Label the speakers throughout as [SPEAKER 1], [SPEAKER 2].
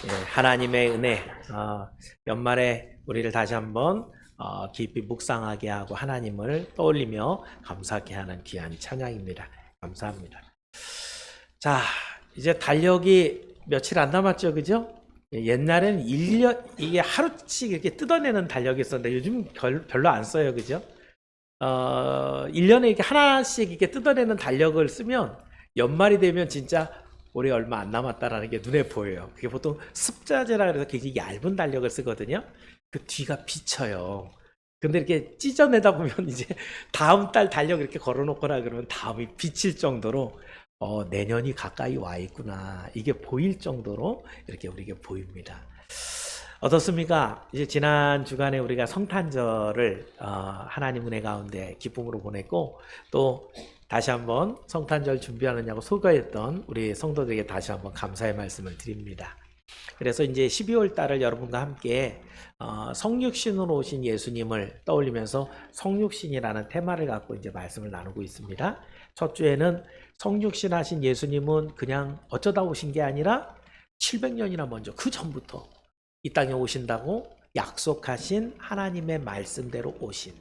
[SPEAKER 1] 하나님의 은혜, 연말에 우리를 다시 한번 깊이 묵상하게 하고 하나님을 떠올리며 감사하게 하는 귀한 찬양입니다. 감사합니다. 자, 이제 달력이 며칠 안 남았죠, 그죠? 옛날에는 1년, 이게 하루씩 이렇게 뜯어내는 달력이 있었는데 요즘 별로 안 써요, 그죠? 1년에 이렇게 하나씩 이렇게 뜯어내는 달력을 쓰면 연말이 되면 진짜 올해 얼마 안 남았다라는 게 눈에 보여요. 그게 보통 습자제라 그래서 굉장히 얇은 달력을 쓰거든요. 그 뒤가 비쳐요. 근데 이렇게 찢어내다 보면 이제 다음 달 달력 이렇게 걸어놓거나 그러면 다음이 비칠 정도로 내년이 가까이 와 있구나. 이게 보일 정도로 이렇게 우리에게 보입니다. 어떻습니까? 이제 지난 주간에 우리가 성탄절을 하나님 은혜 가운데 기쁨으로 보냈고 또 다시 한번 성탄절 준비하느냐고 소거했던 우리 성도들에게 다시 한번 감사의 말씀을 드립니다. 그래서 이제 12월 달을 여러분과 함께 성육신으로 오신 예수님을 떠올리면서 성육신이라는 테마를 갖고 이제 말씀을 나누고 있습니다. 첫 주에는 성육신 하신 예수님은 그냥 어쩌다 오신 게 아니라 700년이나 먼저 그 전부터 이 땅에 오신다고 약속하신 하나님의 말씀대로 오신.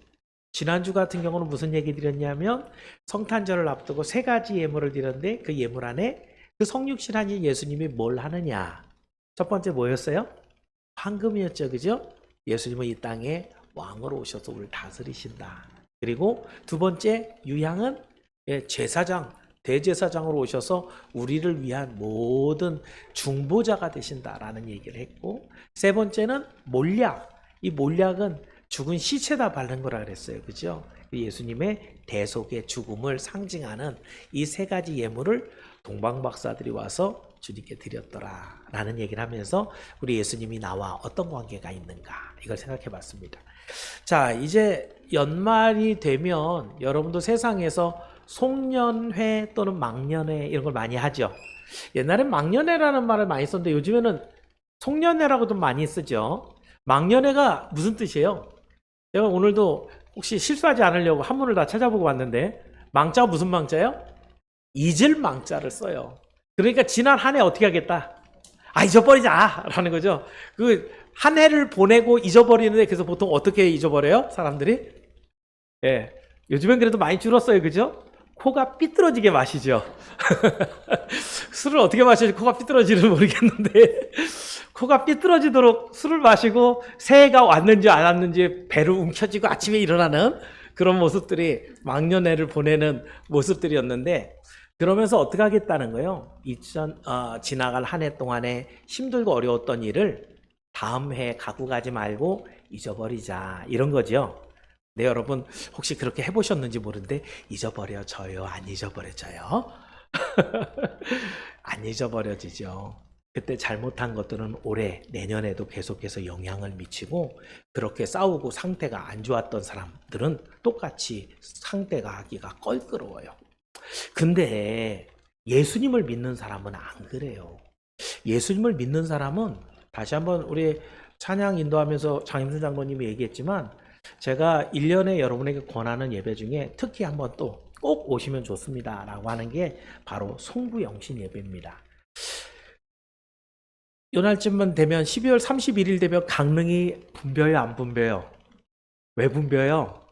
[SPEAKER 1] 지난주 같은 경우는 무슨 얘기 드렸냐면 성탄절을 앞두고 세 가지 예물을 드렸는데 그 예물 안에 그 성육신 하신 예수님이 뭘 하느냐. 첫 번째 뭐였어요? 황금이었죠, 그죠? 예수님은 이 땅에 왕으로 오셔서 우리를 다스리신다. 그리고 두 번째 유향은 제사장, 대제사장으로 오셔서 우리를 위한 모든 중보자가 되신다라는 얘기를 했고, 세 번째는 몰약. 이 몰약은 죽은 시체다 바른 거라 그랬어요, 그죠? 예수님의 대속의 죽음을 상징하는 이 세 가지 예물을 동방박사들이 와서 주님께 드렸더라 라는 얘기를 하면서 우리 예수님이 나와 어떤 관계가 있는가 이걸 생각해 봤습니다. 자, 이제 연말이 되면 여러분도 세상에서 송년회 또는 막년회 이런 걸 많이 하죠. 옛날엔 막년회라는 말을 많이 썼는데 요즘에는 송년회라고도 많이 쓰죠. 막년회가 무슨 뜻이에요? 제가 오늘도 혹시 실수하지 않으려고 한문을 다 찾아보고 왔는데 망자가 무슨 망자예요? 잊을 망자를 써요. 그러니까 지난 한 해 어떻게 하겠다? 잊어버리자! 라는 거죠. 그 한 해를 보내고 잊어버리는데 그래서 보통 어떻게 잊어버려요? 사람들이? 예. 요즘엔 그래도 많이 줄었어요. 그죠? 코가 삐뚤어지게 마시죠. 술을 어떻게 마셔야지 코가 삐뚤어지는지 모르겠는데 코가 삐뚤어지도록 술을 마시고 새해가 왔는지 안 왔는지 배를 움켜쥐고 아침에 일어나는 그런 모습들이 막년회를 보내는 모습들이었는데 그러면서 어떻게 하겠다는 거예요? 지나갈 한 해 동안에 힘들고 어려웠던 일을 다음 해에 갖고 가지 말고 잊어버리자 이런 거죠. 네, 여러분 혹시 그렇게 해보셨는지 모르는데 잊어버려져요? 안 잊어버려져요? 안 잊어버려지죠. 그때 잘못한 것들은 올해 내년에도 계속해서 영향을 미치고 그렇게 싸우고 상태가 안 좋았던 사람들은 똑같이 상태가 하기가 껄끄러워요. 근데 예수님을 믿는 사람은 안 그래요. 예수님을 믿는 사람은 다시 한번 우리 찬양 인도하면서 장임순 장로님이 얘기했지만 제가 1년에 여러분에게 권하는 예배 중에 특히 한번 또 꼭 오시면 좋습니다 라고 하는 게 바로 송구영신 예배입니다. 요 날쯤만 되면 12월 31일 되면 강릉이 붐벼요 안 붐벼요? 왜 붐벼요?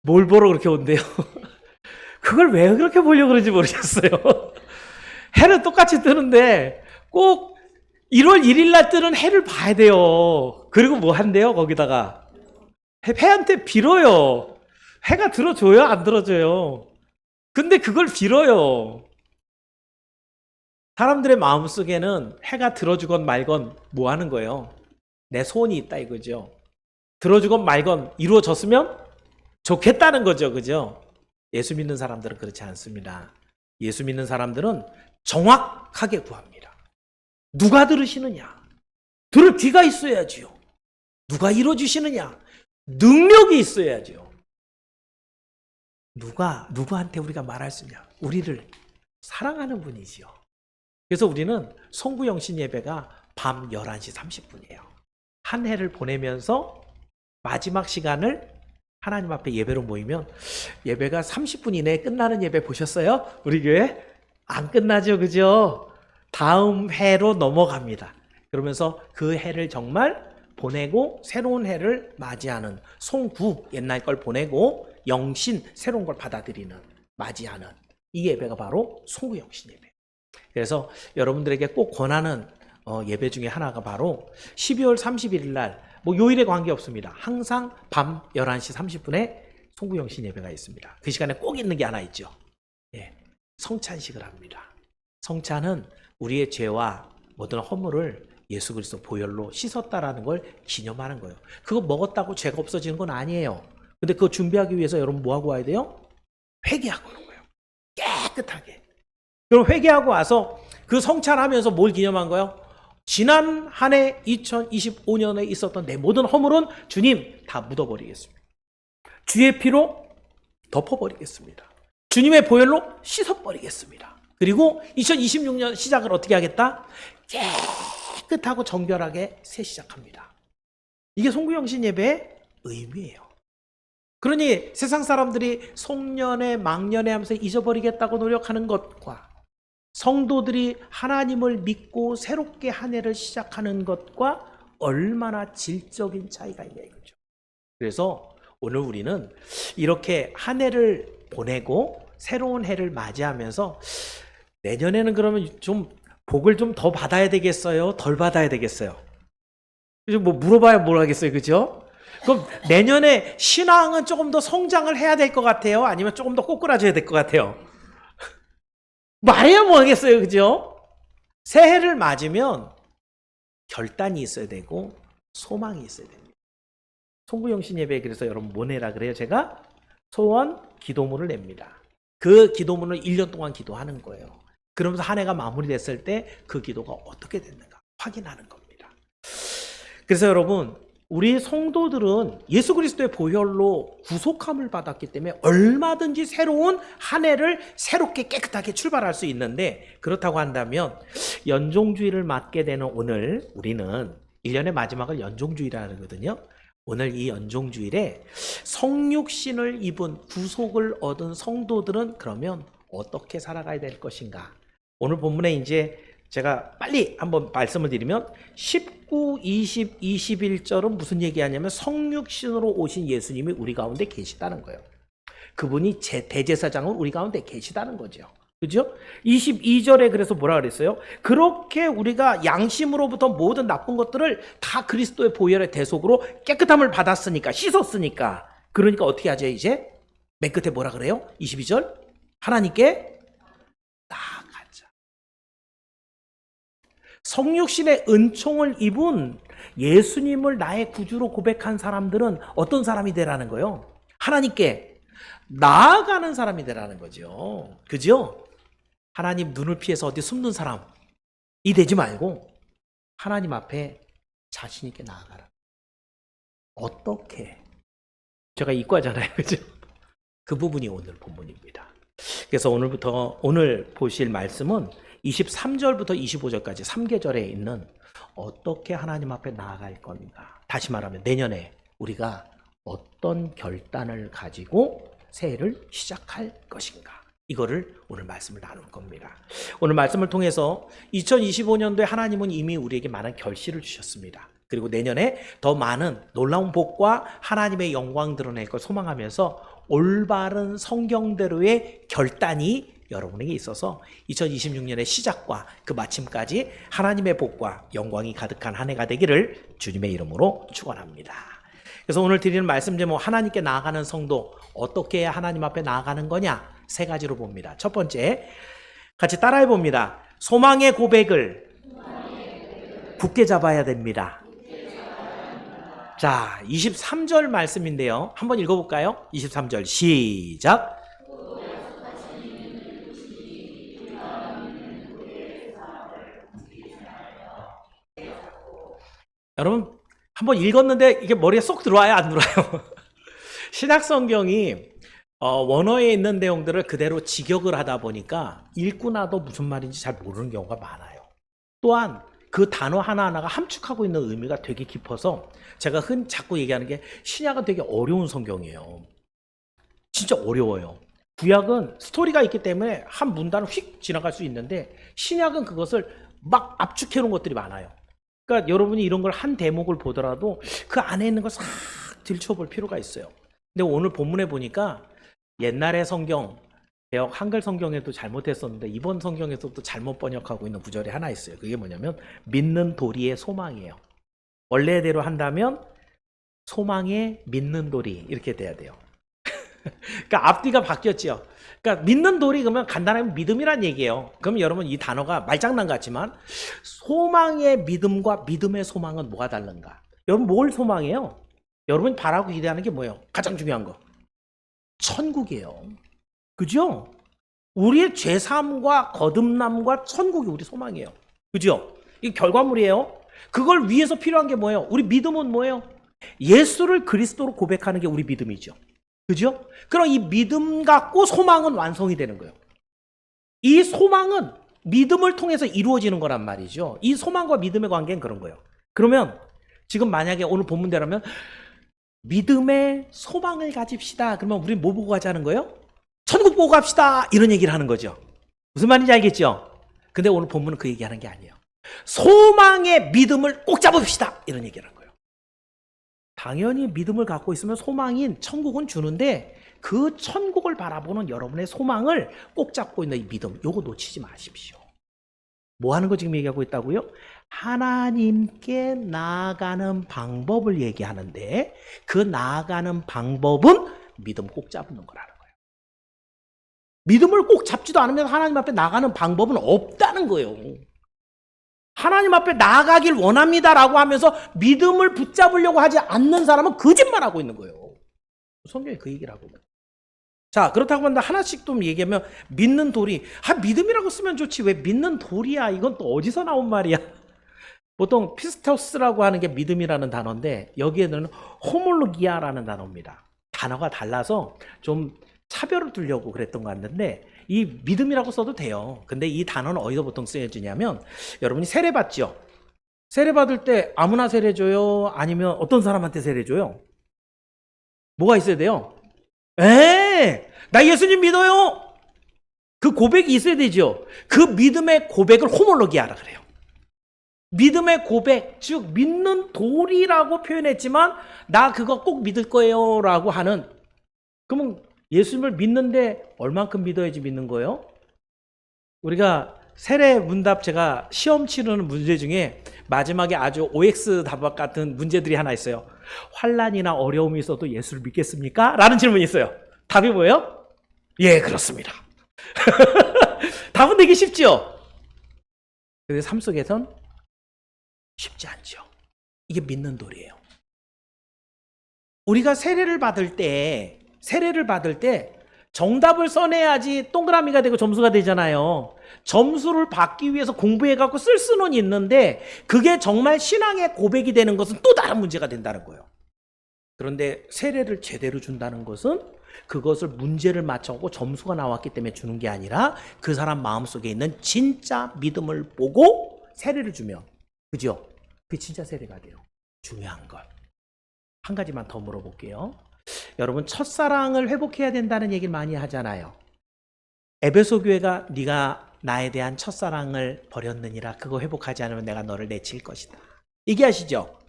[SPEAKER 1] 뭘 보러 그렇게 온대요? 그걸 왜 그렇게 보려고 그런지 모르겠어요. 해는 똑같이 뜨는데 꼭 1월 1일 날 뜨는 해를 봐야 돼요. 그리고 뭐 한대요? 거기다가 해한테 빌어요. 해가 들어줘요? 안 들어줘요? 근데 그걸 빌어요. 사람들의 마음속에는 해가 들어주건 말건 뭐 하는 거예요? 내 소원이 있다 이거죠. 들어주건 말건 이루어졌으면 좋겠다는 거죠. 그죠? 예수 믿는 사람들은 그렇지 않습니다. 예수 믿는 사람들은 정확하게 구합니다. 누가 들으시느냐? 들을 귀가 있어야지요. 누가 이루어주시느냐? 능력이 있어야죠. 누구한테 우리가 말할 수 있냐? 우리를 사랑하는 분이지요. 그래서 우리는 송구영신 예배가 밤 11시 30분이에요. 한 해를 보내면서 마지막 시간을 하나님 앞에 예배로 모이면 예배가 30분 이내에 끝나는 예배 보셨어요? 우리 교회? 안 끝나죠, 그죠? 다음 해로 넘어갑니다. 그러면서 그 해를 정말 보내고 새로운 해를 맞이하는 송구, 옛날 걸 보내고 영신, 새로운 걸 받아들이는, 맞이하는 이 예배가 바로 송구 영신 예배. 그래서 여러분들에게 꼭 권하는 예배 중에 하나가 바로 12월 31일 날, 뭐 요일에 관계없습니다. 항상 밤 11시 30분에 송구 영신 예배가 있습니다. 그 시간에 꼭 있는 게 하나 있죠. 예, 성찬식을 합니다. 성찬은 우리의 죄와 모든 허물을 예수 그리스도 보혈로 씻었다라는 걸 기념하는 거예요. 그거 먹었다고 죄가 없어지는 건 아니에요. 근데 그거 준비하기 위해서 여러분 뭐 하고 와야 돼요? 회개하고 오는 거예요. 깨끗하게. 그럼 회개하고 와서 그 성찬하면서 뭘 기념한 거예요? 지난 한 해 2025년에 있었던 내 모든 허물은 주님 다 묻어버리겠습니다. 주의 피로 덮어버리겠습니다. 주님의 보혈로 씻어버리겠습니다. 그리고 2026년 시작을 어떻게 하겠다? 깨끗하고 정결하게 새 시작합니다. 이게 송구영신 예배의 의미예요. 그러니 세상 사람들이 송년회, 망년회 하면서 잊어버리겠다고 노력하는 것과 성도들이 하나님을 믿고 새롭게 한 해를 시작하는 것과 얼마나 질적인 차이가 있냐 이거죠. 그래서 오늘 우리는 이렇게 한 해를 보내고 새로운 해를 맞이하면서 내년에는 그러면 좀 복을 좀 더 받아야 되겠어요? 덜 받아야 되겠어요? 뭐 물어봐야 뭘 하겠어요, 그죠? 그럼 내년에 신앙은 조금 더 성장을 해야 될 것 같아요? 아니면 조금 더 꼬꾸라져야 될 것 같아요? 말해야 뭐 하겠어요, 그죠? 새해를 맞으면 결단이 있어야 되고 소망이 있어야 됩니다. 송구영신 예배에 그래서 여러분 뭐 내라 그래요? 제가 소원 기도문을 냅니다. 그 기도문을 1년 동안 기도하는 거예요. 그러면서 한 해가 마무리됐을 때 그 기도가 어떻게 됐는가 확인하는 겁니다. 그래서 여러분 우리 성도들은 예수 그리스도의 보혈로 구속함을 받았기 때문에 얼마든지 새로운 한 해를 새롭게 깨끗하게 출발할 수 있는데, 그렇다고 한다면 연종주의를 맞게 되는 오늘 우리는 1년의 마지막을 연종주의라 하거든요. 오늘 이 연종주일에 성육신을 입은 구속을 얻은 성도들은 그러면 어떻게 살아가야 될 것인가? 오늘 본문에 이제 제가 빨리 한번 말씀을 드리면 19, 20, 21절은 무슨 얘기하냐면 성육신으로 오신 예수님이 우리 가운데 계시다는 거예요. 그분이 대제사장은 우리 가운데 계시다는 거죠. 그죠? 22절에 그래서 뭐라 그랬어요? 그렇게 우리가 양심으로부터 모든 나쁜 것들을 다 그리스도의 보혈의 대속으로 깨끗함을 받았으니까, 씻었으니까. 그러니까 어떻게 하죠, 이제? 맨 끝에 뭐라 그래요? 22절? 하나님께 나아가자. 성육신의 은총을 입은 예수님을 나의 구주로 고백한 사람들은 어떤 사람이 되라는 거예요? 하나님께 나아가는 사람이 되라는 거죠. 그죠? 하나님 눈을 피해서 어디 숨는 사람이 되지 말고 하나님 앞에 자신 있게 나아가라. 어떻게? 제가 이과잖아요. 그죠? 그 부분이 오늘 본문입니다. 그래서 오늘 보실 말씀은 23절부터 25절까지 3계절에 있는 어떻게 하나님 앞에 나아갈 건가. 다시 말하면 내년에 우리가 어떤 결단을 가지고 새해를 시작할 것인가. 이거를 오늘 말씀을 나눌 겁니다. 오늘 말씀을 통해서 2025년도에 하나님은 이미 우리에게 많은 결실을 주셨습니다. 그리고 내년에 더 많은 놀라운 복과 하나님의 영광 드러낼 걸 소망하면서 올바른 성경대로의 결단이 여러분에게 있어서 2026년의 시작과 그 마침까지 하나님의 복과 영광이 가득한 한 해가 되기를 주님의 이름으로 축원합니다. 그래서 오늘 드리는 말씀 제목, 하나님께 나아가는 성도, 어떻게 해야 하나님 앞에 나아가는 거냐? 세 가지로 봅니다. 첫 번째, 같이 따라해 봅니다. 소망의 고백을 굳게 잡아야 됩니다. 자, 23절 말씀인데요. 한번 읽어볼까요? 23절 시작. 여러분 한번 읽었는데 이게 머리에 쏙 들어와요? 안 들어와요? 신약성경이 원어에 있는 내용들을 그대로 직역을 하다 보니까 읽고 나도 무슨 말인지 잘 모르는 경우가 많아요. 또한 그 단어 하나하나가 함축하고 있는 의미가 되게 깊어서 제가 자꾸 얘기하는 게 신약은 되게 어려운 성경이에요. 진짜 어려워요. 구약은 스토리가 있기 때문에 한 문단을 휙 지나갈 수 있는데 신약은 그것을 막 압축해 놓은 것들이 많아요. 그러니까 여러분이 이런 걸 한 대목을 보더라도 그 안에 있는 걸 싹 들춰볼 필요가 있어요. 근데 오늘 본문에 보니까 옛날의 성경, 개역 한글 성경에도 잘못했었는데 이번 성경에서도 잘못 번역하고 있는 구절이 하나 있어요. 그게 뭐냐면 믿는 도리의 소망이에요. 원래대로 한다면 소망의 믿는 도리 이렇게 돼야 돼요. 그러니까 앞뒤가 바뀌었죠. 그러니까 믿는 도리 그러면 간단하게 믿음이란 얘기예요. 그럼 여러분 이 단어가 말장난 같지만 소망의 믿음과 믿음의 소망은 뭐가 다른가? 여러분 뭘 소망해요? 여러분이 바라고 기대하는 게 뭐예요? 가장 중요한 거. 천국이에요. 그죠? 우리의 죄사함과 거듭남과 천국이 우리 소망이에요. 그죠? 이게 결과물이에요. 그걸 위해서 필요한 게 뭐예요? 우리 믿음은 뭐예요? 예수를 그리스도로 고백하는 게 우리 믿음이죠. 그죠? 그럼 이 믿음 갖고 소망은 완성이 되는 거예요. 이 소망은 믿음을 통해서 이루어지는 거란 말이죠. 이 소망과 믿음의 관계는 그런 거예요. 그러면 지금 만약에 오늘 본문대로면 믿음의 소망을 가집시다. 그러면 우리 뭐 보고 가자는 거예요? 천국 보고 갑시다. 이런 얘기를 하는 거죠. 무슨 말인지 알겠죠? 근데 오늘 본문은 그 얘기하는 게 아니에요. 소망의 믿음을 꼭 잡읍시다. 이런 얘기를 하는 거예요. 당연히 믿음을 갖고 있으면 소망인 천국은 주는데 그 천국을 바라보는 여러분의 소망을 꼭 잡고 있는 이 믿음, 요거 놓치지 마십시오. 뭐 하는 거 지금 얘기하고 있다고요? 하나님께 나아가는 방법을 얘기하는데 그 나아가는 방법은 믿음 꼭 잡는 거라는 거예요. 믿음을 꼭 잡지도 않으면 하나님 앞에 나가는 방법은 없다는 거예요. 하나님 앞에 나아가길 원합니다라고 하면서 믿음을 붙잡으려고 하지 않는 사람은 거짓말하고 있는 거예요. 성경이 그 얘기를 하고 있는 거예요. 자, 그렇다고 한다 하나씩 좀 얘기하면 믿는 도리. 믿음이라고 쓰면 좋지 왜 믿는 도리야? 이건 또 어디서 나온 말이야? 보통 피스토스라고 하는 게 믿음이라는 단어인데 여기에는 호몰로기아라는 단어입니다. 단어가 달라서 좀 차별을 두려고 그랬던 것 같는데 이 믿음이라고 써도 돼요. 근데 이 단어는 어디서 보통 쓰여지냐면 여러분이 세례 받죠? 세례 받을 때 아무나 세례 줘요? 아니면 어떤 사람한테 세례 줘요? 뭐가 있어야 돼요? 나 예수님 믿어요. 그 고백이 있어야 되죠. 그 믿음의 고백을 호몰로기아라 그래요. 믿음의 고백, 즉 믿는 도리라고 표현했지만 나 그거 꼭 믿을 거예요 라고 하는, 그러면 예수님을 믿는데 얼만큼 믿어야지 믿는 거예요? 우리가 세례 문답 제가 시험 치르는 문제 중에 마지막에 아주 OX 답안 같은 문제들이 하나 있어요. 환난이나 어려움이 있어도 예수를 믿겠습니까? 라는 질문이 있어요. 답이 뭐예요? 예, 그렇습니다. 답은 되게 쉽죠? 근데 삶 속에선 쉽지 않죠. 이게 믿는 도리예요. 우리가 세례를 받을 때 정답을 써내야지 동그라미가 되고 점수가 되잖아요. 점수를 받기 위해서 공부해갖고 쓸 수는 있는데 그게 정말 신앙의 고백이 되는 것은 또 다른 문제가 된다는 거예요. 그런데 세례를 제대로 준다는 것은 그것을 문제를 맞춰고 점수가 나왔기 때문에 주는 게 아니라 그 사람 마음속에 있는 진짜 믿음을 보고 세례를 주면, 그죠? 그게 진짜 세례가 돼요. 중요한 것. 한 가지만 더 물어볼게요. 여러분, 첫사랑을 회복해야 된다는 얘기를 많이 하잖아요. 에베소 교회가 네가 나에 대한 첫사랑을 버렸느니라, 그거 회복하지 않으면 내가 너를 내칠 것이다, 얘기하시죠.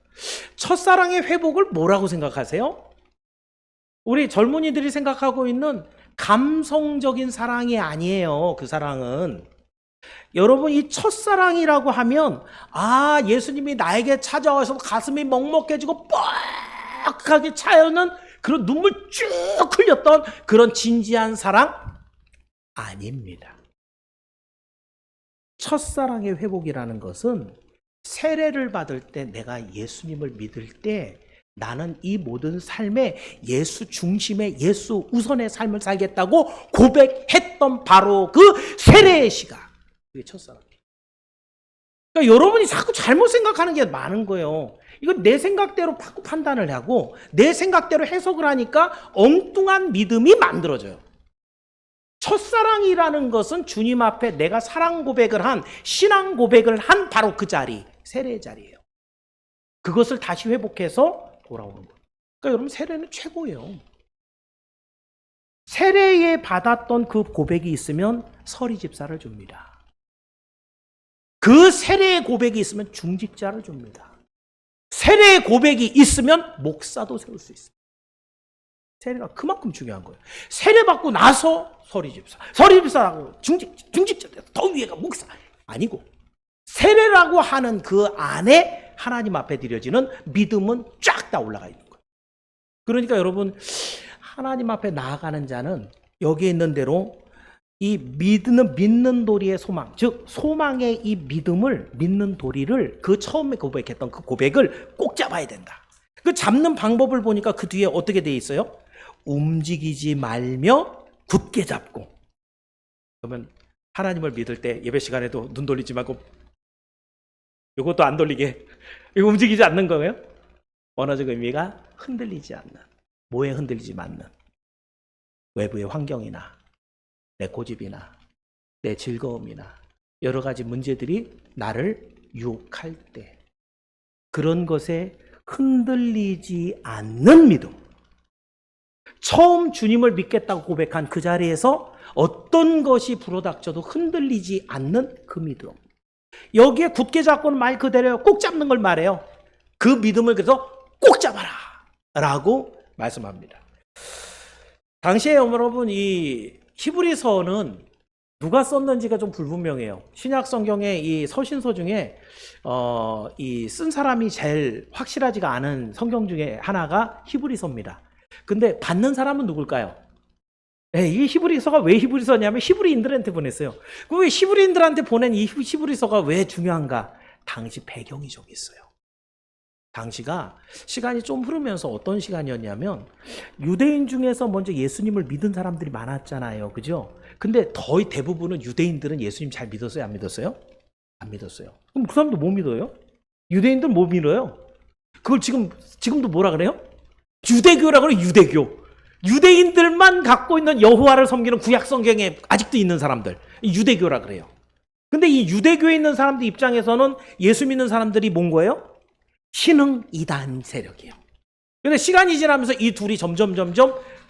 [SPEAKER 1] 첫사랑의 회복을 뭐라고 생각하세요? 우리 젊은이들이 생각하고 있는 감성적인 사랑이 아니에요. 그 사랑은 여러분, 이 첫사랑이라고 하면 예수님이 나에게 찾아와서 가슴이 먹먹해지고 뻑하게 차여는 그런 눈물 쭉 흘렸던 그런 진지한 사랑 아닙니다. 첫사랑의 회복이라는 것은 세례를 받을 때, 내가 예수님을 믿을 때 나는 이 모든 삶에 예수 중심의, 예수 우선의 삶을 살겠다고 고백했던 바로 그 세례의 시간, 그게 첫사랑이에요. 그러니까 여러분이 자꾸 잘못 생각하는 게 많은 거예요. 이거 내 생각대로 판단을 하고 내 생각대로 해석을 하니까 엉뚱한 믿음이 만들어져요. 첫사랑이라는 것은 주님 앞에 내가 사랑 고백을 한, 신앙 고백을 한 바로 그 자리, 세례의 자리예요. 그것을 다시 회복해서 돌아오는 거예요. 그러니까 여러분, 세례는 최고예요. 세례에 받았던 그 고백이 있으면 서리 집사를 줍니다. 그 세례의 고백이 있으면 중직자를 줍니다. 세례의 고백이 있으면 목사도 세울 수 있어요. 세례가 그만큼 중요한 거예요. 세례 받고 나서 서리집사, 서리집사라고 중직자 더 위에가 목사 아니고, 세례라고 하는 그 안에 하나님 앞에 드려지는 믿음은 쫙 다 올라가 있는 거예요. 그러니까 여러분, 하나님 앞에 나아가는 자는 여기에 있는 대로 이 믿는 도리의 소망, 즉 소망의 이 믿음을, 믿는 도리를, 그 처음에 고백했던 그 고백을 꼭 잡아야 된다. 그 잡는 방법을 보니까 그 뒤에 어떻게 돼 있어요? 움직이지 말며 굳게 잡고. 그러면 하나님을 믿을 때 예배 시간에도 눈 돌리지 말고, 이것도 안 돌리게, 이거 움직이지 않는 거예요. 원어적 의미가 흔들리지 않는, 뭐에 흔들리지 않는, 외부의 환경이나 내 고집이나 내 즐거움이나 여러 가지 문제들이 나를 유혹할 때 그런 것에 흔들리지 않는 믿음. 처음 주님을 믿겠다고 고백한 그 자리에서 어떤 것이 불어닥쳐도 흔들리지 않는 그 믿음. 여기에 굳게 잡고는 말 그대로요. 꼭 잡는 걸 말해요. 그 믿음을 그래서 꼭 잡아라 라고 말씀합니다. 당시에 여러분, 이 히브리서는 누가 썼는지가 좀 불분명해요. 신약 성경의 이 서신서 중에 이 쓴 사람이 제일 확실하지가 않은 성경 중에 하나가 히브리서입니다. 근데 받는 사람은 누굴까요? 네, 이 히브리서가 왜 히브리서냐면 히브리인들한테 보냈어요. 왜 히브리인들한테 보낸 이 히브리서가 왜 중요한가? 당시 배경이 좀 있어요. 당시가 시간이 좀 흐르면서 어떤 시간이었냐면, 유대인 중에서 먼저 예수님을 믿은 사람들이 많았잖아요. 그죠? 근데 거의 대부분은 유대인들은 예수님 잘 믿었어요? 안 믿었어요? 안 믿었어요. 그럼 그 사람들 뭐 믿어요? 유대인들 뭐 믿어요? 그걸 지금도 뭐라 그래요? 유대교라 그래요. 유대교. 유대인들만 갖고 있는 여호와를 섬기는 구약 성경에 아직도 있는 사람들, 유대교라 그래요. 근데 이 유대교에 있는 사람들 입장에서는 예수 믿는 사람들이 뭔 거예요? 신흥 이단 세력이에요. 근데 시간이 지나면서 이 둘이 점점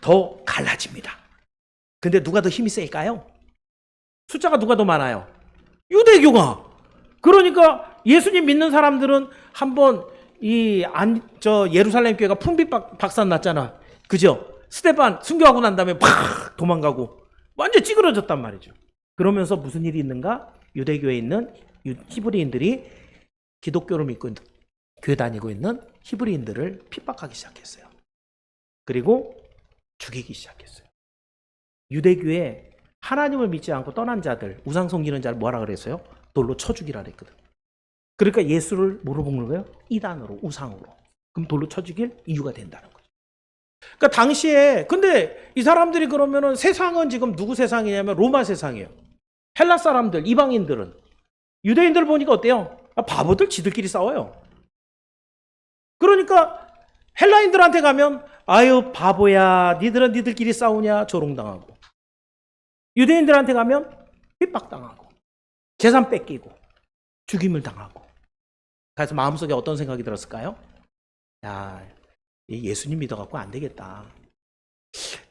[SPEAKER 1] 더 갈라집니다. 근데 누가 더 힘이 셀까요? 숫자가 누가 더 많아요? 유대교가. 그러니까 예수님 믿는 사람들은 한번 예루살렘 교회가 풍비 박산 났잖아. 그죠? 스데반 순교하고 난 다음에 팍 도망가고 완전 찌그러졌단 말이죠. 그러면서 무슨 일이 있는가? 유대교에 있는 히브리인들이 기독교를 믿고 있는, 교회 다니고 있는 히브리인들을 핍박하기 시작했어요. 그리고 죽이기 시작했어요. 유대교에 하나님을 믿지 않고 떠난 자들, 우상 섬기는 자를 뭐라 그랬어요? 돌로 쳐 죽이라 그랬거든. 그러니까 예수를 뭐로 볶는 거예요? 이단으로, 우상으로. 그럼 돌로 쳐 죽일 이유가 된다는 거죠. 그러니까 당시에, 근데 이 사람들이 그러면은 세상은 지금 누구 세상이냐면 로마 세상이에요. 헬라 사람들, 이방인들은. 유대인들 보니까 어때요? 바보들 지들끼리 싸워요. 그러니까 헬라인들한테 가면 아유 바보야, 니들은 니들끼리 싸우냐 조롱당하고, 유대인들한테 가면 핍박당하고 재산 뺏기고 죽임을 당하고. 그래서 마음속에 어떤 생각이 들었을까요? 야, 예수님 믿어갖고 안 되겠다.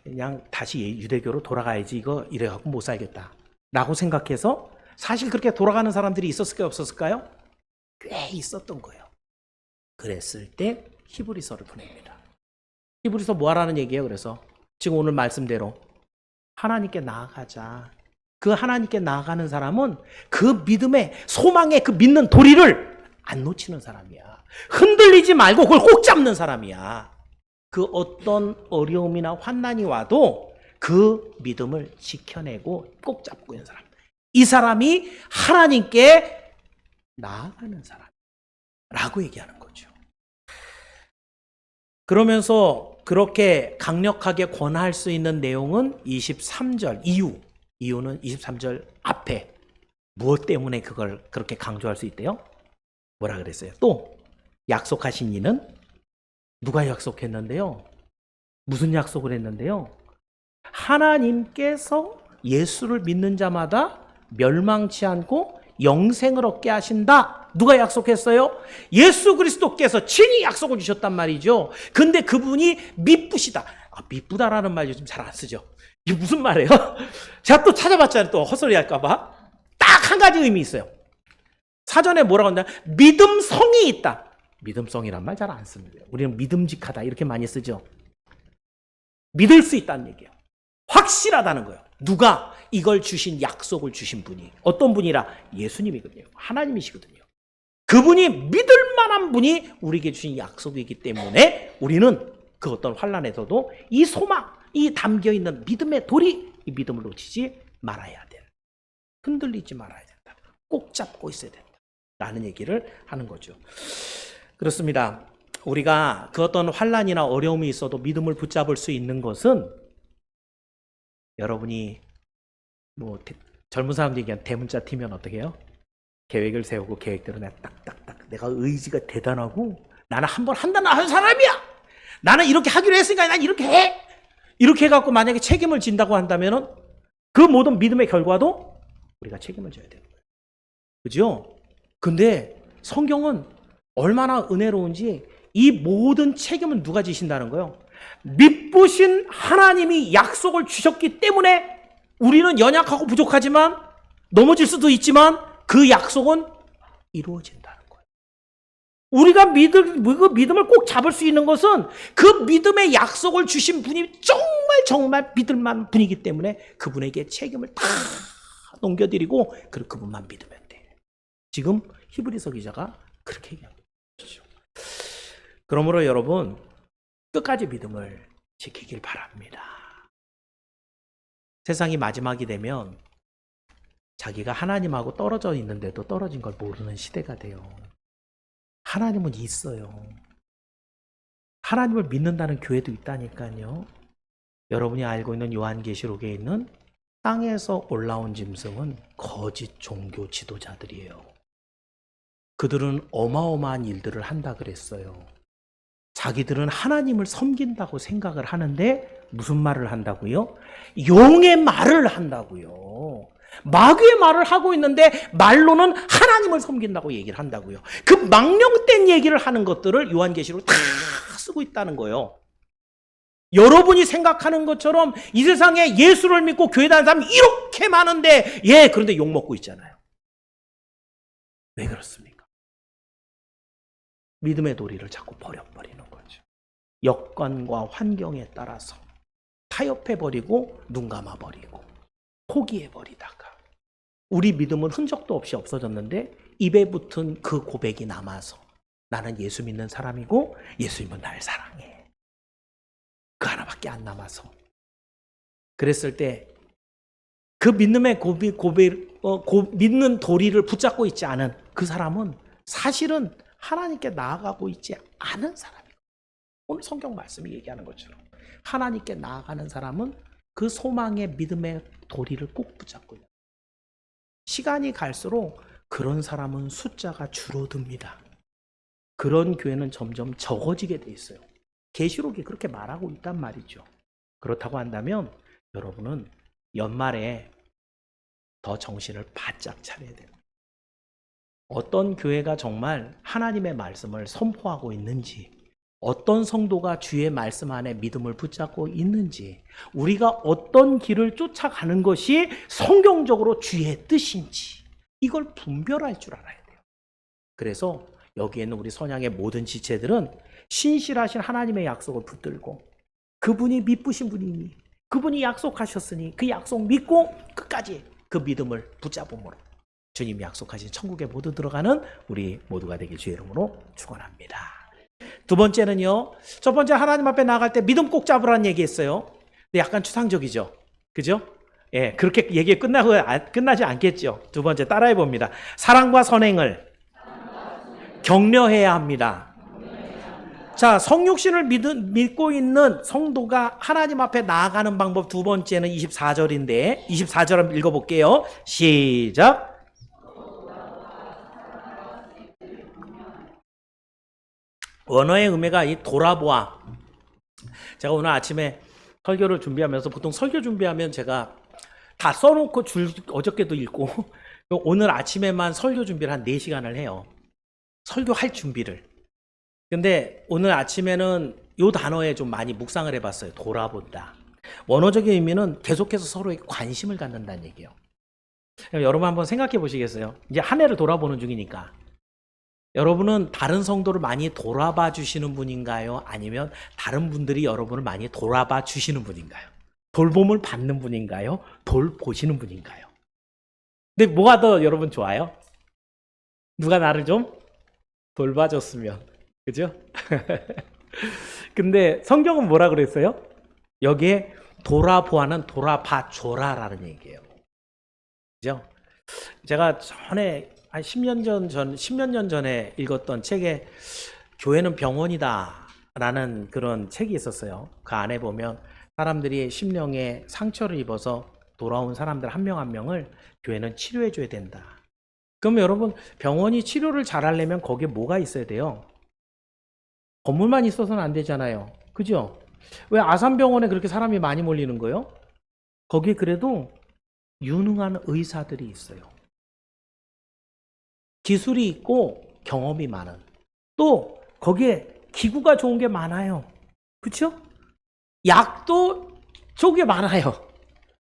[SPEAKER 1] 그냥 다시 유대교로 돌아가야지. 이거 이래갖고 못 살겠다 라고 생각해서, 사실 그렇게 돌아가는 사람들이 있었을까요? 없었을까요? 꽤 있었던 거예요. 그랬을 때 히브리서를 보냅니다. 히브리서 뭐 하라는 얘기예요? 그래서 지금 오늘 말씀대로 하나님께 나아가자. 그 하나님께 나아가는 사람은 그 믿음의 소망의 그 믿는 도리를 안 놓치는 사람이야. 흔들리지 말고 그걸 꼭 잡는 사람이야. 그 어떤 어려움이나 환난이 와도 그 믿음을 지켜내고 꼭 잡고 있는 사람. 이 사람이 하나님께 나아가는 사람이라고 얘기하는 거죠. 그러면서 그렇게 강력하게 권할 수 있는 내용은 23절 이유는 23절 앞에 무엇 때문에 그걸 그렇게 강조할 수 있대요? 뭐라 그랬어요? 또 약속하신 이는 누가 약속했는데요? 무슨 약속을 했는데요? 하나님께서 예수를 믿는 자마다 멸망치 않고 영생을 얻게 하신다. 누가 약속했어요? 예수 그리스도께서 친히 약속을 주셨단 말이죠. 근데 그분이 미쁘시다. 미쁘다라는 말 요즘 잘 안 쓰죠. 이게 무슨 말이에요? 제가 또 찾아봤잖아요. 또 헛소리 할까봐. 딱 한 가지 의미 있어요. 사전에 뭐라고 한다? 믿음성이 있다. 믿음성이란 말 잘 안 씁니다. 우리는 믿음직하다 이렇게 많이 쓰죠. 믿을 수 있다는 얘기예요. 확실하다는 거예요. 누가 이걸 주신 약속을 주신 분이 어떤 분이라? 예수님이거든요. 하나님이시거든요. 그분이 믿을 만한 분이 우리에게 주신 약속이기 때문에 우리는 그 어떤 환난에서도 이 소망, 이 담겨있는 믿음의 돌이 이 믿음을 놓치지 말아야 돼. 흔들리지 말아야 된다. 꼭 잡고 있어야 된다. 라는 얘기를 하는 거죠. 그렇습니다. 우리가 그 어떤 환난이나 어려움이 있어도 믿음을 붙잡을 수 있는 것은 여러분이 젊은 사람들이 얘기한 대문자 튀면 어떻게 해요? 계획을 세우고 계획대로 내가 딱딱딱 내가 의지가 대단하고 나는 한번 한다는 하는 사람이야. 나는 이렇게 하기로 했으니까 난 이렇게 해. 이렇게 해갖고 만약에 책임을 진다고 한다면은 그 모든 믿음의 결과도 우리가 책임을 져야 되는 거예요. 그죠? 근데 성경은 얼마나 은혜로운지 이 모든 책임은 누가 지신다는 거예요? 믿으신 하나님이 약속을 주셨기 때문에 우리는 연약하고 부족하지만 넘어질 수도 있지만 그 약속은 이루어진다는 거예요. 우리가 믿음을 꼭 잡을 수 있는 것은 그 믿음의 약속을 주신 분이 정말 믿을 만한 분이기 때문에 그분에게 책임을 다 넘겨드리고 그분만 믿으면 돼. 지금 히브리서 기자가 그렇게 얘기합니다. 그러므로 여러분 끝까지 믿음을 지키길 바랍니다. 세상이 마지막이 되면 자기가 하나님하고 떨어져 있는데도 떨어진 걸 모르는 시대가 돼요. 하나님은 있어요. 하나님을 믿는다는 교회도 있다니까요. 여러분이 알고 있는 요한계시록에 있는 땅에서 올라온 짐승은 거짓 종교 지도자들이에요. 그들은 어마어마한 일들을 한다 그랬어요. 자기들은 하나님을 섬긴다고 생각을 하는데 무슨 말을 한다고요? 용의 말을 한다고요. 마귀의 말을 하고 있는데 말로는 하나님을 섬긴다고 얘기를 한다고요. 그 망령된 얘기를 하는 것들을 요한계시록 다 쓰고 있다는 거예요. 여러분이 생각하는 것처럼 이 세상에 예수를 믿고 교회 다니는 사람이 이렇게 많은데 그런데 욕먹고 있잖아요. 왜 그렇습니까? 믿음의 도리를 자꾸 버려버리는 거죠. 여건과 환경에 따라서 타협해버리고 눈 감아버리고 포기해버리다가 우리 믿음은 흔적도 없이 없어졌는데 입에 붙은 그 고백이 남아서 나는 예수 믿는 사람이고 예수님은 날 사랑해. 그 하나밖에 안 남아서 그랬을 때 그 믿음의 믿는 도리를 붙잡고 있지 않은 그 사람은 사실은 하나님께 나아가고 있지 않은 사람이에요. 오늘 성경 말씀이 얘기하는 것처럼 하나님께 나아가는 사람은 그 소망의 믿음의 도리를 꼭 붙잡고 있어요. 시간이 갈수록 그런 사람은 숫자가 줄어듭니다. 그런 교회는 점점 적어지게 돼 있어요. 계시록이 그렇게 말하고 있단 말이죠. 그렇다고 한다면 여러분은 연말에 더 정신을 바짝 차려야 돼요. 어떤 교회가 정말 하나님의 말씀을 선포하고 있는지, 어떤 성도가 주의 말씀 안에 믿음을 붙잡고 있는지, 우리가 어떤 길을 쫓아가는 것이 성경적으로 주의 뜻인지 이걸 분별할 줄 알아야 돼요. 그래서 여기에 있는 우리 선양의 모든 지체들은 신실하신 하나님의 약속을 붙들고 그분이 믿으신 분이니 그분이 약속하셨으니 그 약속 믿고 끝까지 그 믿음을 붙잡음으로 주님 약속하신 천국에 모두 들어가는 우리 모두가 되길 주의 이름으로 축원합니다. 두 번째는요. 첫 번째 하나님 앞에 나갈 때 믿음 꼭 잡으라는 얘기했어요. 근데 약간 추상적이죠. 그죠? 그렇게 얘기 끝나지 않겠죠. 두 번째 따라해 봅니다. 사랑과 선행을 격려해야 합니다. 자, 성육신을 믿고 있는 성도가 하나님 앞에 나아가는 방법 두 번째는 24절인데 24절 읽어볼게요. 시작. 원어의 의미가 이 돌아보아. 제가 오늘 아침에 설교를 준비하면서 보통 설교 준비하면 제가 다 써놓고 어저께도 읽고 오늘 아침에만 설교 준비를 한 4시간을 해요. 설교할 준비를. 근데 오늘 아침에는 이 단어에 좀 많이 묵상을 해봤어요. 돌아본다. 원어적인 의미는 계속해서 서로에게 관심을 갖는다는 얘기예요. 여러분 한번 생각해 보시겠어요? 이제 한 해를 돌아보는 중이니까. 여러분은 다른 성도를 많이 돌아봐 주시는 분인가요? 아니면 다른 분들이 여러분을 많이 돌아봐 주시는 분인가요? 돌봄을 받는 분인가요? 돌보시는 분인가요? 근데 뭐가 더 여러분 좋아요? 누가 나를 좀 돌봐줬으면. 그죠? 근데 성경은 뭐라 그랬어요? 여기에 돌아보아는 돌아봐줘라라는 얘기예요. 그죠? 제가 전에 한 10몇 년 전에 읽었던 책에 교회는 병원이다라는 그런 책이 있었어요. 그 안에 보면 사람들이 심령에 상처를 입어서 돌아온 사람들 한 명 한 명을 교회는 치료해줘야 된다. 그럼 여러분, 병원이 치료를 잘하려면 거기에 뭐가 있어야 돼요? 건물만 있어서는 안 되잖아요. 그죠? 왜 아산병원에 그렇게 사람이 많이 몰리는 거예요? 거기에 그래도 유능한 의사들이 있어요. 기술이 있고 경험이 많은. 또 거기에 기구가 좋은 게 많아요. 그렇죠? 약도 좋은 게 많아요.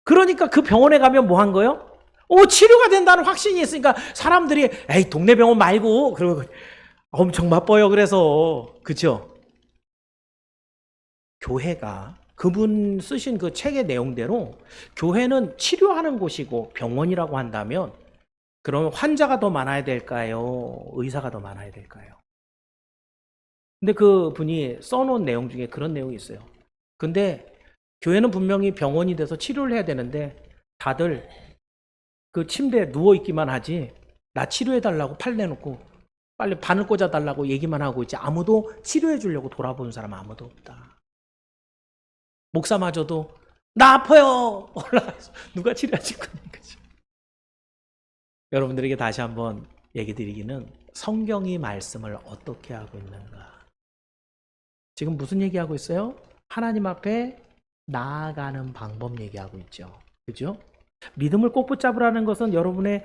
[SPEAKER 1] 그러니까 그 병원에 가면 뭐 한 거예요? 치료가 된다는 확신이 있으니까 사람들이 에이 동네 병원 말고 그러고 엄청 바빠요. 그래서 그렇죠? 교회가 그분 쓰신 그 책의 내용대로 교회는 치료하는 곳이고 병원이라고 한다면 그러면 환자가 더 많아야 될까요? 의사가 더 많아야 될까요? 근데 그 분이 써놓은 내용 중에 그런 내용이 있어요. 근데 교회는 분명히 병원이 돼서 치료를 해야 되는데 다들 그 침대에 누워있기만 하지 나 치료해달라고 팔 내놓고 빨리 바늘 꽂아달라고 얘기만 하고 있지 아무도 치료해 주려고 돌아보는 사람 아무도 없다. 목사마저도 나 아파요 올라가서 누가 치료해 줄 겁니까? 여러분들에게 다시 한번 얘기 드리기는 성경이 말씀을 어떻게 하고 있는가. 지금 무슨 얘기하고 있어요? 하나님 앞에 나아가는 방법 얘기하고 있죠. 그죠? 믿음을 꼭 붙잡으라는 것은 여러분의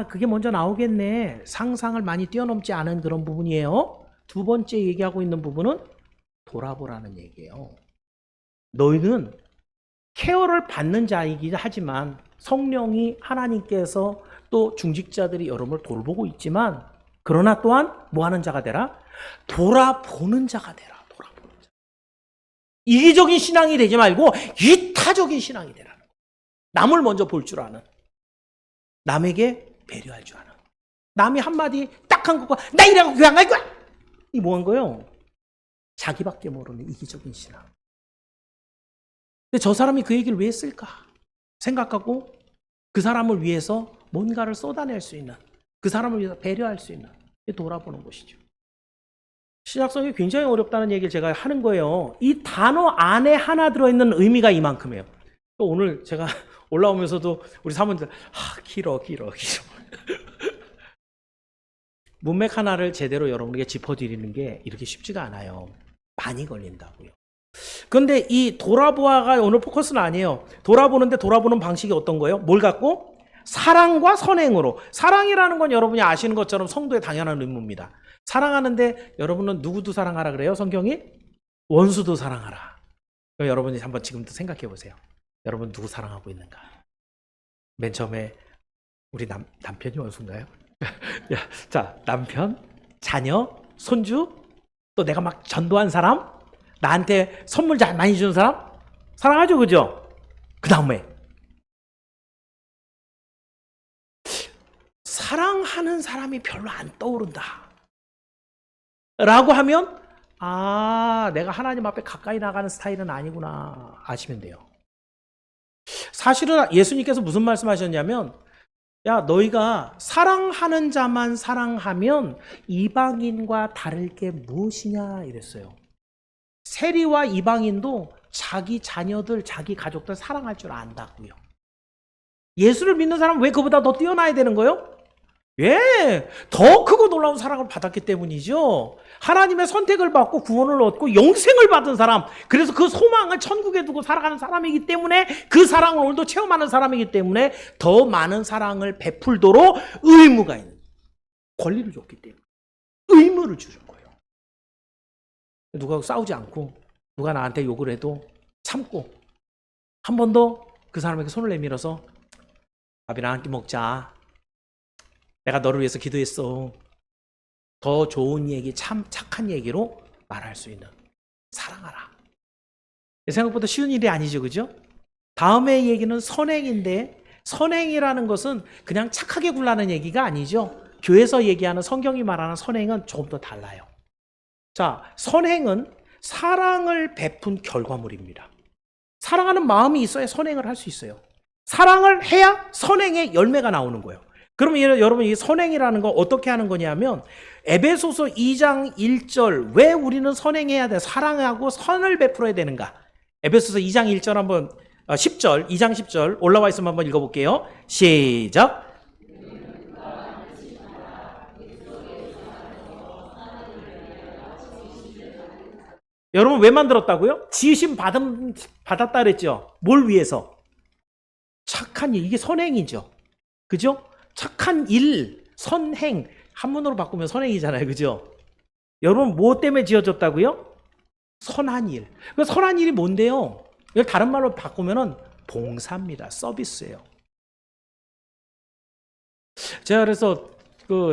[SPEAKER 1] 그게 먼저 나오겠네. 상상을 많이 뛰어넘지 않은 그런 부분이에요. 두 번째 얘기하고 있는 부분은 돌아보라는 얘기예요. 너희는 케어를 받는 자이긴 하지만 성령이 하나님께서 또 중직자들이 여러분을 돌보고 있지만 그러나 또한 뭐 하는 자가 되라? 돌아보는 자가 되라. 돌아보는 자. 이기적인 신앙이 되지 말고 이타적인 신앙이 되라는 거예요. 남을 먼저 볼 줄 아는, 남에게 배려할 줄 아는. 남이 한마디 딱 한 거가 나 이래갖고 교회 안 갈 거야. 이 뭐 한 거예요? 자기밖에 모르는 이기적인 신앙. 근데 저 사람이 그 얘기를 왜 했을까 생각하고 그 사람을 위해서 뭔가를 쏟아낼 수 있는, 그 사람을 위해서 배려할 수 있는 돌아보는 것이죠. 신약성이 굉장히 어렵다는 얘기를 제가 하는 거예요. 이 단어 안에 하나 들어있는 의미가 이만큼이에요. 또 오늘 제가 올라오면서도 우리 사모님들 길어 문맥 하나를 제대로 여러분에게 짚어드리는 게 이렇게 쉽지가 않아요. 많이 걸린다고요. 그런데 이 돌아보아가 오늘 포커스는 아니에요. 돌아보는데 돌아보는 방식이 어떤 거예요? 뭘 갖고? 사랑과 선행으로. 사랑이라는 건 여러분이 아시는 것처럼 성도의 당연한 의무입니다. 사랑하는데 여러분은 누구도 사랑하라 그래요? 성경이? 원수도 사랑하라. 여러분이 한번 지금부터 생각해 보세요. 여러분 누구 사랑하고 있는가? 맨 처음에 우리 남편이 원수인가요? 자, 남편, 자녀, 손주, 또 내가 막 전도한 사람, 나한테 선물 많이 주는 사람 사랑하죠, 그죠? 그 다음에 사랑하는 사람이 별로 안 떠오른다 라고 하면 내가 하나님 앞에 가까이 나가는 스타일은 아니구나 아시면 돼요. 사실은 예수님께서 무슨 말씀하셨냐면 야, 너희가 사랑하는 자만 사랑하면 이방인과 다를 게 무엇이냐 이랬어요. 세리와 이방인도 자기 자녀들, 자기 가족들 사랑할 줄 안다고요. 예수를 믿는 사람은 왜 그보다 더 뛰어나야 되는 거예요? 더 크고 놀라운 사랑을 받았기 때문이죠. 하나님의 선택을 받고 구원을 얻고 영생을 받은 사람, 그래서 그 소망을 천국에 두고 살아가는 사람이기 때문에 그 사랑을 오늘도 체험하는 사람이기 때문에 더 많은 사랑을 베풀도록 의무가 있는, 권리를 줬기 때문에 의무를 주는 거예요. 누가 싸우지 않고 누가 나한테 욕을 해도 참고 한 번 더 그 사람에게 손을 내밀어서 밥이나 한 끼 먹자. 내가 너를 위해서 기도했어. 더 좋은 얘기, 참 착한 얘기로 말할 수 있는. 사랑하라. 생각보다 쉬운 일이 아니죠, 그죠? 다음의 얘기는 선행인데, 선행이라는 것은 그냥 착하게 굴라는 얘기가 아니죠. 교회에서 얘기하는, 성경이 말하는 선행은 조금 더 달라요. 자, 선행은 사랑을 베푼 결과물입니다. 사랑하는 마음이 있어야 선행을 할 수 있어요. 사랑을 해야 선행의 열매가 나오는 거예요. 그러면 여러분, 이 선행이라는 거 어떻게 하는 거냐면, 에베소서 2장 1절, 왜 우리는 선행해야 돼? 사랑하고 선을 베풀어야 되는가? 에베소서 2장 1절 한번, 10절, 2장 10절 올라와 있으면 한번 읽어볼게요. 시작. 여러분, 왜 만들었다고요? 지으심 받았다 그랬죠? 뭘 위해서? 착한 일, 이게 선행이죠. 그죠? 착한 일, 선행, 한문으로 바꾸면 선행이잖아요. 그죠? 여러분, 뭐 때문에 지어졌다고요? 선한 일. 그 선한 일이 뭔데요? 이걸 다른 말로 바꾸면은 봉사입니다. 서비스예요. 제가 그래서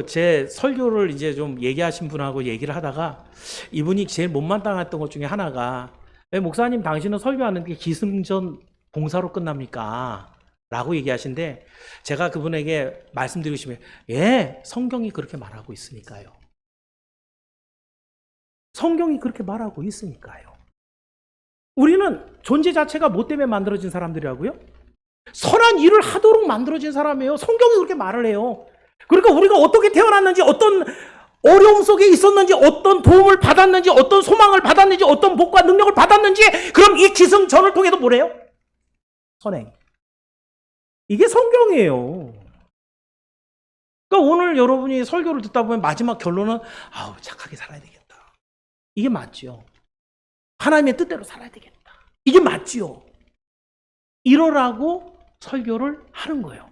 [SPEAKER 1] 제 설교를 이제 좀 얘기하신 분하고 얘기를 하다가 이분이 제일 못마땅했던 것 중에 하나가, 왜 목사님 당신은 설교하는 게 기승전 봉사로 끝납니까? 라고 얘기하신데, 제가 그분에게 말씀드리고 싶으면, 예, 성경이 그렇게 말하고 있으니까요. 성경이 그렇게 말하고 있으니까요. 우리는 존재 자체가 뭐 때문에 만들어진 사람들이라고요? 선한 일을 하도록 만들어진 사람이에요. 성경이 그렇게 말을 해요. 그러니까 우리가 어떻게 태어났는지, 어떤 어려움 속에 있었는지, 어떤 도움을 받았는지, 어떤 소망을 받았는지, 어떤 복과 능력을 받았는지, 그럼 이 기승전을 통해서 뭐래요? 선행. 이게 성경이에요. 그러니까 오늘 여러분이 설교를 듣다 보면 마지막 결론은, 아우, 착하게 살아야 되겠다. 이게 맞죠. 하나님의 뜻대로 살아야 되겠다. 이게 맞죠. 이러라고 설교를 하는 거예요.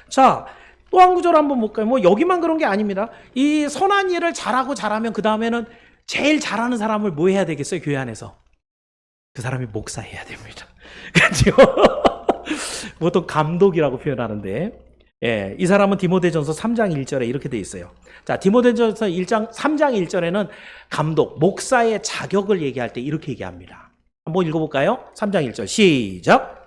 [SPEAKER 1] 자, 또 한 구절 한번 볼까요? 뭐 여기만 그런 게 아닙니다. 이 선한 일을 잘하면 그 다음에는 제일 잘하는 사람을 뭐 해야 되겠어요? 교회 안에서. 그 사람이 목사해야 됩니다. 그렇죠? 보통 감독이라고 표현하는데, 예, 이 사람은 디모데전서 3장 1절에 이렇게 돼 있어요. 자, 디모데전서 3장 1절에는 감독, 목사의 자격을 얘기할 때 이렇게 얘기합니다. 한번 읽어볼까요? 3장 1절 시작.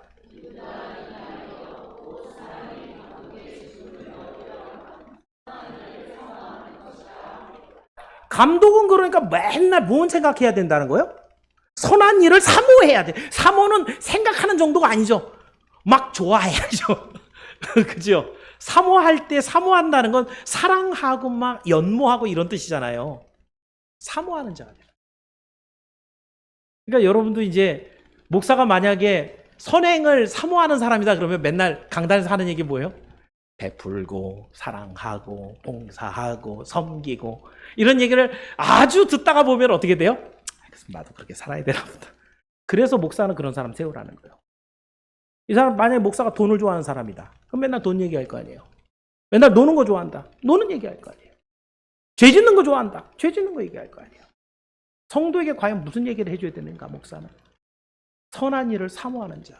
[SPEAKER 1] 감독은 그러니까 맨날 뭔 생각해야 된다는 거예요? 선한 일을 사모해야 돼. 사모는 생각하는 정도가 아니죠. 막 좋아해야죠. 그죠? 사모할 때 사모한다는 건 사랑하고 막 연모하고 이런 뜻이잖아요. 사모하는 자가 돼요. 그러니까 여러분도 이제 목사가 만약에 선행을 사모하는 사람이다 그러면 맨날 강단에서 하는 얘기 뭐예요? 베풀고 사랑하고 봉사하고 섬기고 이런 얘기를 아주 듣다가 보면 어떻게 돼요? 나도 그렇게 살아야 되나 보다. 그래서 목사는 그런 사람 세우라는 거예요. 이 사람 만약에 목사가 돈을 좋아하는 사람이다. 그럼 맨날 돈 얘기할 거 아니에요. 맨날 노는 거 좋아한다. 노는 얘기할 거 아니에요. 죄 짓는 거 좋아한다. 죄 짓는 거 얘기할 거 아니에요. 성도에게 과연 무슨 얘기를 해줘야 되는가, 목사는? 선한 일을 사모하는 자.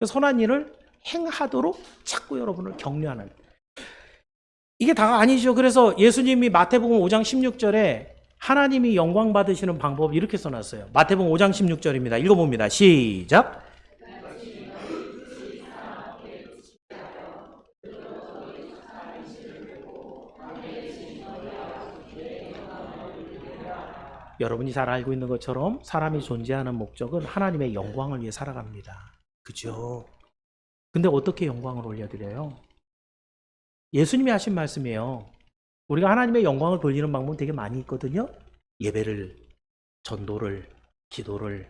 [SPEAKER 1] 선한 일을 행하도록 자꾸 여러분을 격려하는. 이게 다가 아니죠. 그래서 예수님이 마태복음 5장 16절에 하나님이 영광 받으시는 방법 이렇게 써놨어요. 마태복음 5장 16절입니다. 읽어봅니다. 시작. 여러분이 잘 알고 있는 것처럼 사람이 존재하는 목적은 하나님의 영광을 위해 살아갑니다. 그죠? 근데 어떻게 영광을 올려드려요? 예수님이 하신 말씀이에요. 우리가 하나님의 영광을 돌리는 방법은 되게 많이 있거든요. 예배를, 전도를, 기도를.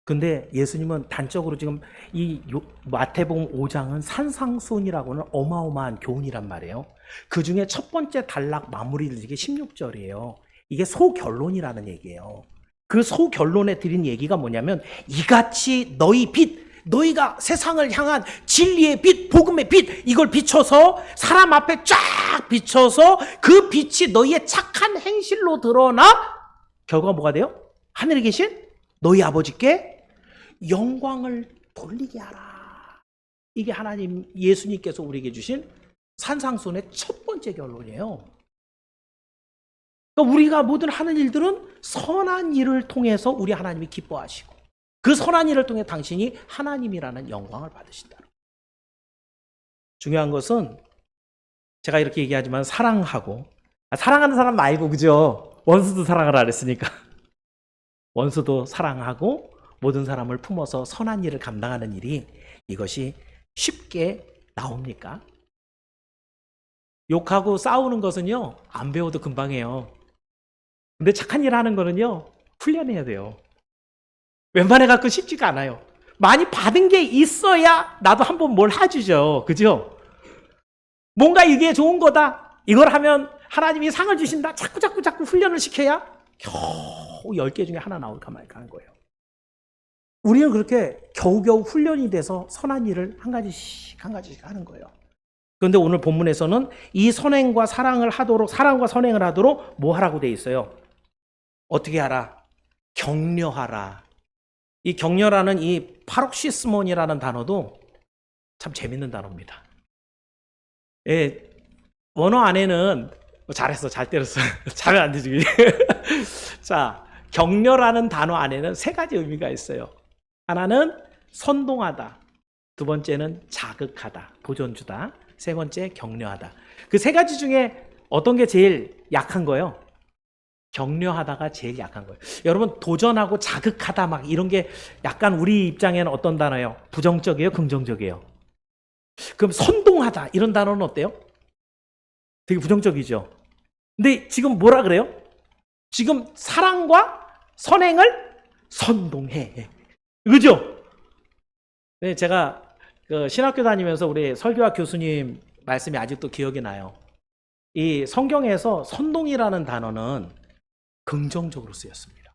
[SPEAKER 1] 근데 예수님은 단적으로 지금 이 마태복음 5장은 산상수훈이라고 하는 어마어마한 교훈이란 말이에요. 그 중에 첫 번째 단락 마무리를 이게 16절이에요. 이게 소결론이라는 얘기예요. 그 소결론에 드린 얘기가 뭐냐면 이같이 너희 빛, 너희가 세상을 향한 진리의 빛, 복음의 빛, 이걸 비춰서 사람 앞에 쫙 비춰서 그 빛이 너희의 착한 행실로 드러나 결과가 뭐가 돼요? 하늘에 계신 너희 아버지께 영광을 돌리게 하라. 이게 하나님 예수님께서 우리에게 주신 산상수훈의 첫 번째 결론이에요. 그러니까 우리가 모든 하는 일들은 선한 일을 통해서 우리 하나님이 기뻐하시고 그 선한 일을 통해 당신이 하나님이라는 영광을 받으신다. 중요한 것은 제가 이렇게 얘기하지만 사랑하고 사랑하는 사람 말고 그죠? 원수도 사랑하라 그랬으니까 원수도 사랑하고 모든 사람을 품어서 선한 일을 감당하는 일이 이것이 쉽게 나옵니까? 욕하고 싸우는 것은요 안 배워도 금방 해요. 근데 착한 일 하는 거는요 훈련해야 돼요. 웬만해 갖고 쉽지가 않아요. 많이 받은 게 있어야 나도 한번 뭘 해주죠. 그죠? 뭔가 이게 좋은 거다. 이걸 하면 하나님이 상을 주신다. 자꾸 훈련을 시켜야 겨우 10개 중에 하나 나올까 말까 하는 거예요. 우리는 그렇게 겨우겨우 훈련이 돼서 선한 일을 한 가지씩 하는 거예요. 그런데 오늘 본문에서는 이 선행과 사랑과 선행을 하도록 뭐 하라고 돼 있어요? 어떻게 하라? 격려하라. 이 격려라는 이 파록시스몬이라는 단어도 참 재밌는 단어입니다. 예, 원어 안에는 잘했어, 잘 때렸어. 잘은 안 되지. 자, 격려라는 단어 안에는 세 가지 의미가 있어요. 하나는 선동하다, 두 번째는 자극하다, 도전주다, 세 번째 격려하다. 그 세 가지 중에 어떤 게 제일 약한 거예요? 격려하다가 제일 약한 거예요. 여러분 도전하고 자극하다 막 이런 게 약간 우리 입장에는 어떤 단어예요? 부정적이에요? 긍정적이에요? 그럼 선동하다 이런 단어는 어때요? 되게 부정적이죠. 근데 지금 뭐라 그래요? 지금 사랑과 선행을 선동해. 그죠? 네, 제가 그 신학교 다니면서 우리 설교학 교수님 말씀이 아직도 기억이 나요. 이 성경에서 선동이라는 단어는 긍정적으로 쓰였습니다.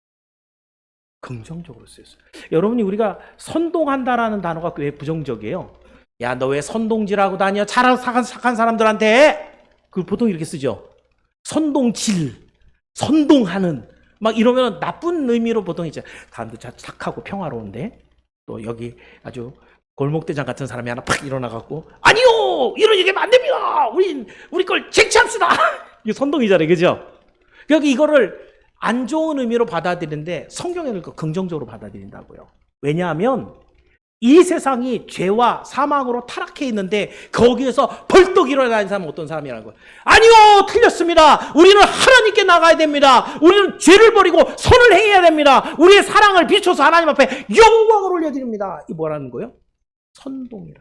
[SPEAKER 1] 긍정적으로 쓰였어요. 여러분이 우리가 선동한다라는 단어가 왜 부정적이에요? 야, 너 왜 선동질하고 다녀? 착한 사람들한테. 그 보통 이렇게 쓰죠. 선동질, 선동하는 막 이러면 나쁜 의미로 보통 이제 사람들 착하고 평화로운데 또 여기 아주 골목대장 같은 사람이 하나 팍 일어나갖고 아니요! 이런 얘기하면 안 됩니다! 우리 걸 쟁취합시다! 이게 선동이잖아요. 그죠? 여기 이거를 안 좋은 의미로 받아들이는데 성경에는 긍정적으로 받아들인다고요. 왜냐하면 이 세상이 죄와 사망으로 타락해 있는데 거기에서 벌떡 일어나는 사람은 어떤 사람이라는 거예요. 아니요! 틀렸습니다. 우리는 하나님께 나가야 됩니다. 우리는 죄를 버리고 선을 행해야 됩니다. 우리의 사랑을 비춰서 하나님 앞에 영광을 올려드립니다. 이 뭐라는 거예요? 선동이라.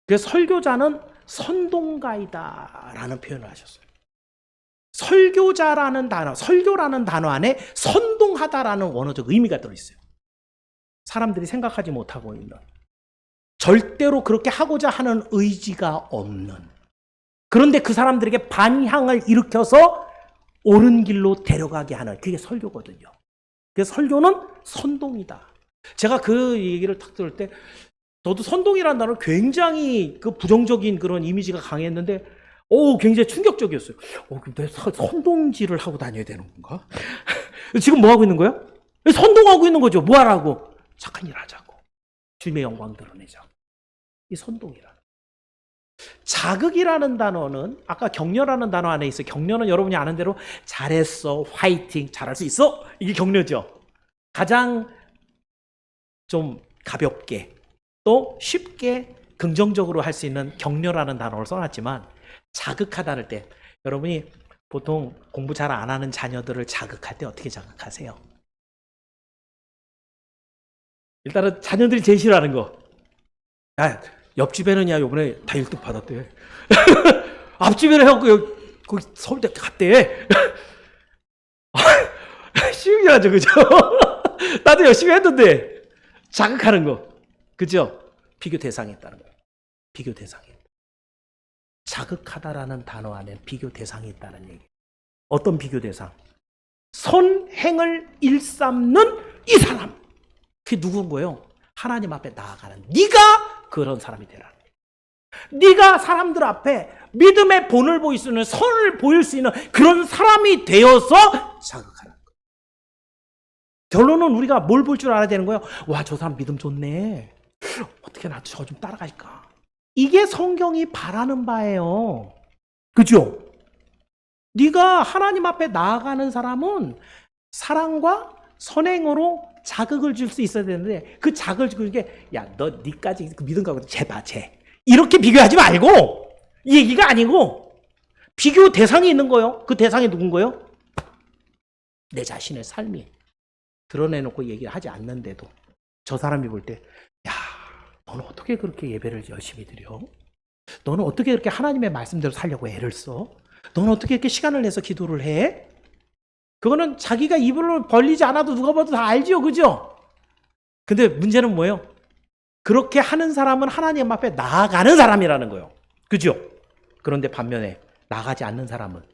[SPEAKER 1] 그래서 설교자는 선동가이다라는 표현을 하셨어요. 설교자라는 단어, 설교라는 단어 안에 선동하다라는 원어적 의미가 들어있어요. 사람들이 생각하지 못하고 있는, 절대로 그렇게 하고자 하는 의지가 없는, 그런데 그 사람들에게 반향을 일으켜서 옳은 길로 데려가게 하는, 그게 설교거든요. 그래서 설교는 선동이다. 제가 그 얘기를 탁 들을 때 저도 선동이라는 단어는 굉장히 그 부정적인 그런 이미지가 강했는데 굉장히 충격적이었어요. 근데 선동질을 하고 다녀야 되는 건가? 지금 뭐 하고 있는 거야? 선동하고 있는 거죠. 뭐 하라고? 착한 일 하자고. 주님의 영광 드러내자고. 이 선동이라. 자극이라는 단어는 아까 격려라는 단어 안에 있어요. 격려는 여러분이 아는 대로 잘했어, 화이팅, 잘할 수 있어. 이게 격려죠. 가장 좀 가볍게 또 쉽게 긍정적으로 할 수 있는 격려라는 단어를 써놨지만 자극하다를 때 여러분이 보통 공부 잘 안 하는 자녀들을 자극할 때 어떻게 자극하세요? 일단은 자녀들이 제일 싫어하는 거. 야, 옆집에는 야 이번에 다 1등 받았대. 앞집에는 해갖고 거기 서울대 갔대. 쉬운 게 하죠, 그죠? 나도 열심히 했는데 자극하는 거, 그죠? 비교 대상이 있다는 거예요. 비교 대상이. 자극하다라는 단어 안에 비교 대상이 있다는 얘기. 어떤 비교 대상? 선행을 일삼는 이 사람. 그게 누군 거예요? 하나님 앞에 나아가는 네가 그런 사람이 되라는 거예요. 네가 사람들 앞에 믿음의 본을 보일 수 있는, 선을 보일 수 있는 그런 사람이 되어서 자극하는 거예요. 결론은 우리가 뭘 볼 줄 알아야 되는 거예요? 와, 저 사람 믿음 좋네. 어떻게 나도 저거 좀 따라갈까? 이게 성경이 바라는 바예요. 그죠? 네가 하나님 앞에 나아가는 사람은 사랑과 선행으로 자극을 줄 수 있어야 되는데 그 자극을 주는 게 야, 너 니까지 그 믿음 갖고 쟤 이렇게 비교하지 말고 이 얘기가 아니고 비교 대상이 있는 거예요. 그 대상이 누군 거예요? 내 자신의 삶이 드러내놓고 얘기하지 않는데도 저 사람이 볼 때 야, 너는 어떻게 그렇게 예배를 열심히 드려? 너는 어떻게 그렇게 하나님의 말씀대로 살려고 애를 써? 너는 어떻게 이렇게 시간을 내서 기도를 해? 그거는 자기가 입을 벌리지 않아도 누가 봐도 다 알지요, 그죠? 근데 문제는 뭐예요? 그렇게 하는 사람은 하나님 앞에 나아가는 사람이라는 거예요. 그죠? 그런데 반면에 나가지 않는 사람은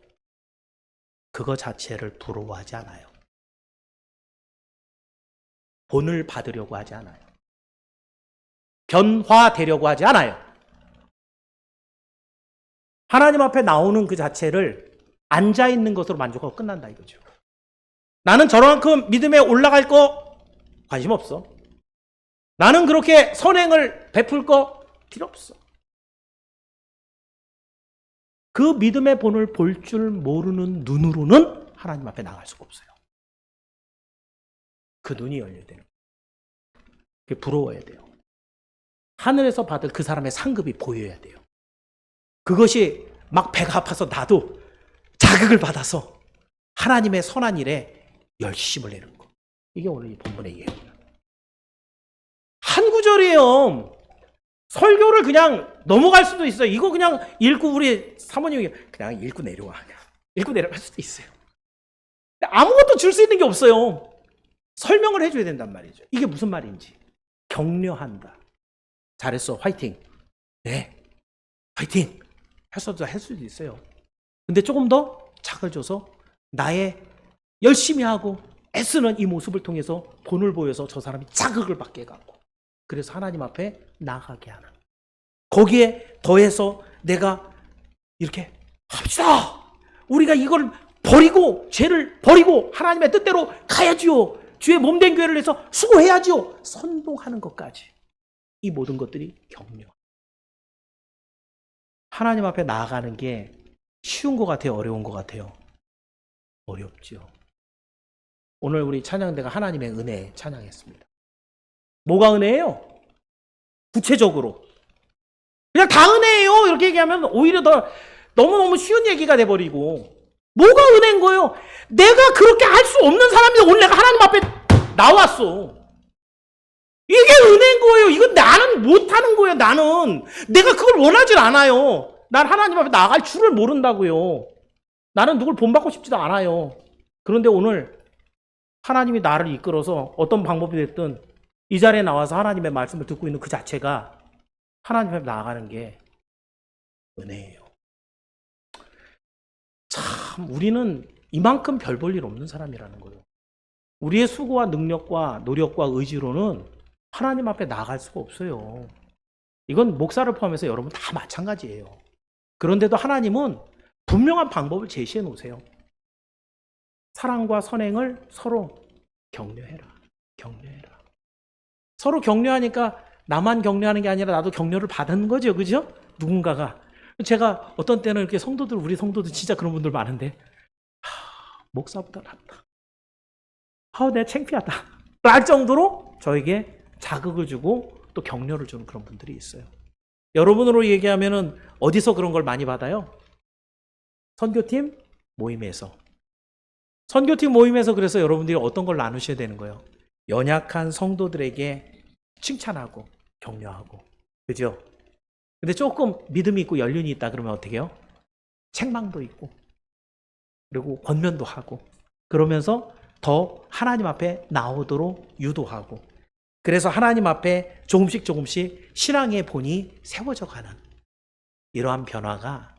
[SPEAKER 1] 그거 자체를 부러워하지 않아요. 본을 받으려고 하지 않아요. 변화되려고 하지 않아요. 하나님 앞에 나오는 그 자체를 앉아있는 것으로 만족하고 끝난다 이거죠. 나는 저만큼 믿음에 올라갈 거 관심 없어. 나는 그렇게 선행을 베풀 거 필요 없어. 그 믿음의 본을 볼 줄 모르는 눈으로는 하나님 앞에 나갈 수가 없어요. 그 눈이 열려야 돼요. 그게 부러워야 돼요. 하늘에서 받을 그 사람의 상급이 보여야 돼요. 그것이 막 배가 아파서 나도 자극을 받아서 하나님의 선한 일에 열심을 내는 거. 이게 오늘 이 본문의 이해입니다. 한 구절이에요. 설교를 그냥 넘어갈 수도 있어요. 이거 그냥 읽고 우리 사모님이 그냥 읽고 내려와. 읽고 내려갈 수도 있어요. 아무것도 줄 수 있는 게 없어요. 설명을 해줘야 된단 말이죠. 이게 무슨 말인지. 격려한다. 잘했어. 화이팅. 네. 화이팅. 할 수도 있어요. 근데 조금 더 착을 줘서 나의 열심히 하고 애쓰는 이 모습을 통해서 본을 보여서 저 사람이 자극을 받게 해갖고 그래서 하나님 앞에 나가게 하는 거기에 더해서 내가 이렇게 합시다. 우리가 이걸 버리고 죄를 버리고 하나님의 뜻대로 가야지요. 주의 몸된 교회를 위해서 수고해야지요. 선동하는 것까지 이 모든 것들이 격려. 하나님 앞에 나아가는 게 쉬운 것 같아요? 어려운 것 같아요? 어렵죠. 오늘 우리 찬양대가 하나님의 은혜 찬양했습니다. 뭐가 은혜예요? 구체적으로. 그냥 다 은혜예요. 이렇게 얘기하면 오히려 더 너무너무 쉬운 얘기가 돼버리고 뭐가 은혜인 거예요? 내가 그렇게 할 수 없는 사람인데 오늘 내가 하나님 앞에 나왔어. 이게 은혜인 거예요. 이건 나는 못하는 거예요. 나는 내가 그걸 원하질 않아요. 난 하나님 앞에 나갈 줄을 모른다고요. 나는 누굴 본받고 싶지도 않아요. 그런데 오늘 하나님이 나를 이끌어서 어떤 방법이 됐든 이 자리에 나와서 하나님의 말씀을 듣고 있는 그 자체가 하나님 앞에 나아가는 게 은혜예요. 참 우리는 이만큼 별 볼 일 없는 사람이라는 거예요. 우리의 수고와 능력과 노력과 의지로는 하나님 앞에 나아갈 수가 없어요. 이건 목사를 포함해서 여러분 다 마찬가지예요. 그런데도 하나님은 분명한 방법을 제시해 놓으세요. 사랑과 선행을 서로 격려해라. 격려해라. 서로 격려하니까 나만 격려하는 게 아니라 나도 격려를 받는 거죠. 그죠? 누군가가. 제가 어떤 때는 이렇게 성도들, 우리 성도들 진짜 그런 분들 많은데, 목사보다 낫다. 내가 창피하다. 랄 정도로 저에게 자극을 주고 또 격려를 주는 그런 분들이 있어요. 여러분으로 얘기하면은 어디서 그런 걸 많이 받아요? 선교팀 모임에서. 선교팀 모임에서 그래서 여러분들이 어떤 걸 나누셔야 되는 거예요? 연약한 성도들에게 칭찬하고 격려하고. 그죠? 근데 조금 믿음이 있고 연륜이 있다 그러면 어떻게 해요? 책망도 있고 그리고 권면도 하고 그러면서 더 하나님 앞에 나오도록 유도하고 그래서 하나님 앞에 조금씩 신앙의 본이 세워져 가는 이러한 변화가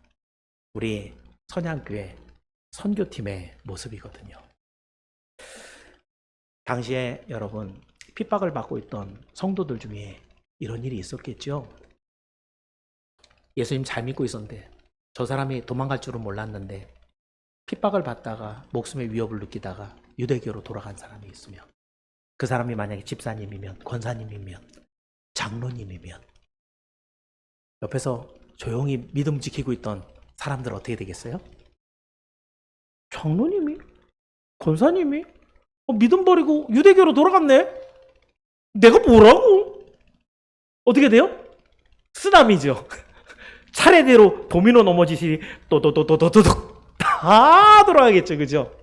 [SPEAKER 1] 우리 선양교회 선교팀의 모습이거든요. 당시에 여러분 핍박을 받고 있던 성도들 중에 이런 일이 있었겠죠. 예수님 잘 믿고 있었는데 저 사람이 도망갈 줄은 몰랐는데 핍박을 받다가 목숨의 위협을 느끼다가 유대교로 돌아간 사람이 있으면 그 사람이 만약에 집사님이면 권사님이면 장로님이면 옆에서 조용히 믿음 지키고 있던 사람들 어떻게 되겠어요? 장로님이? 권사님이? 믿음 버리고 유대교로 돌아갔네? 내가 뭐라고? 어떻게 돼요? 쓰담이죠. 차례대로 도미노 넘어지시니 또또또또또또또 다 돌아가겠죠. 그죠?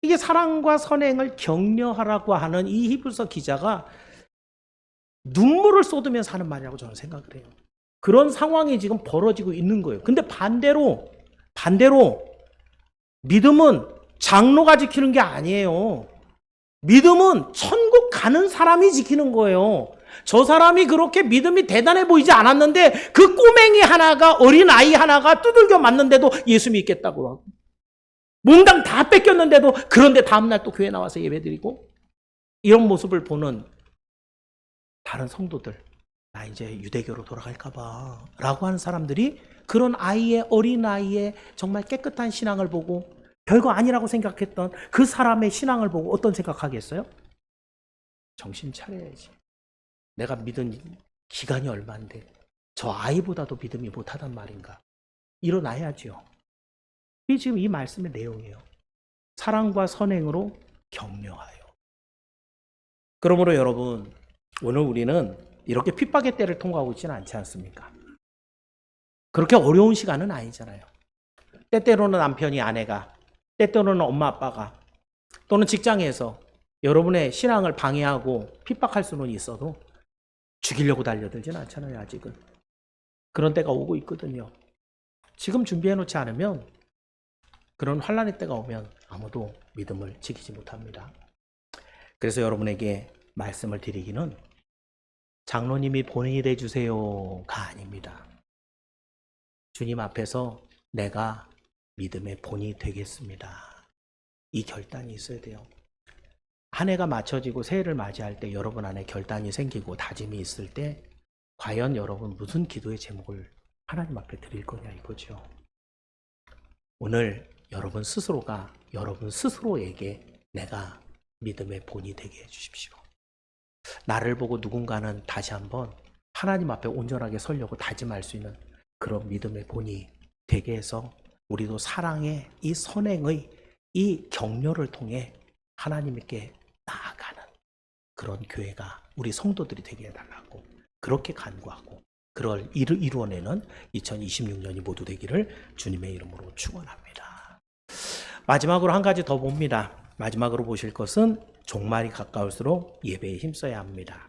[SPEAKER 1] 이게 사랑과 선행을 격려하라고 하는 이 히브리서 기자가 눈물을 쏟으면서 하는 말이라고 저는 생각을 해요. 그런 상황이 지금 벌어지고 있는 거예요. 근데 반대로 믿음은 장로가 지키는 게 아니에요. 믿음은 천국 가는 사람이 지키는 거예요. 저 사람이 그렇게 믿음이 대단해 보이지 않았는데 그 꼬맹이 하나가, 어린 아이 하나가 두들겨 맞는데도 예수 믿겠다고 하고, 몽당 다 뺏겼는데도 그런데 다음날 또 교회 나와서 예배드리고, 이런 모습을 보는 다른 성도들, 나 이제 유대교로 돌아갈까 봐 라고 하는 사람들이 그런 아이의, 어린 아이의 정말 깨끗한 신앙을 보고 별거 아니라고 생각했던 그 사람의 신앙을 보고 어떤 생각하겠어요? 정신 차려야지. 내가 믿은 기간이 얼마인데 저 아이보다도 믿음이 못하단 말인가. 일어나야죠. 이게 지금 이 말씀의 내용이에요. 사랑과 선행으로 격려하여. 그러므로 여러분, 오늘 우리는 이렇게 핍박의 때를 통과하고 있지는 않지 않습니까? 그렇게 어려운 시간은 아니잖아요. 때때로는 남편이, 아내가, 때때로는 엄마 아빠가, 또는 직장에서 여러분의 신앙을 방해하고 핍박할 수는 있어도 죽이려고 달려들지는 않잖아요. 아직은. 그런 때가 오고 있거든요. 지금 준비해 놓지 않으면 그런 환난의 때가 오면 아무도 믿음을 지키지 못합니다. 그래서 여러분에게 말씀을 드리기는 장로님이 본인이 돼주세요가 아닙니다. 주님 앞에서 내가 믿음의 본이 되겠습니다. 이 결단이 있어야 돼요. 한 해가 맞춰지고 새해를 맞이할 때 여러분 안에 결단이 생기고 다짐이 있을 때 과연 여러분 무슨 기도의 제목을 하나님 앞에 드릴 거냐 이거죠. 오늘 여러분 스스로가 여러분 스스로에게 내가 믿음의 본이 되게 해주십시오. 나를 보고 누군가는 다시 한번 하나님 앞에 온전하게 서려고 다짐할 수 있는 그런 믿음의 본이 되게 해서 우리도 사랑의 이 선행의 이 격려를 통해 하나님께 나아가는 그런 교회가 우리 성도들이 되게 해달라고 그렇게 간구하고 그걸 이루어내는 2026년이 모두 되기를 주님의 이름으로 축원합니다. 마지막으로 한 가지 더 봅니다. 마지막으로 보실 것은 종말이 가까울수록 예배에 힘써야 합니다.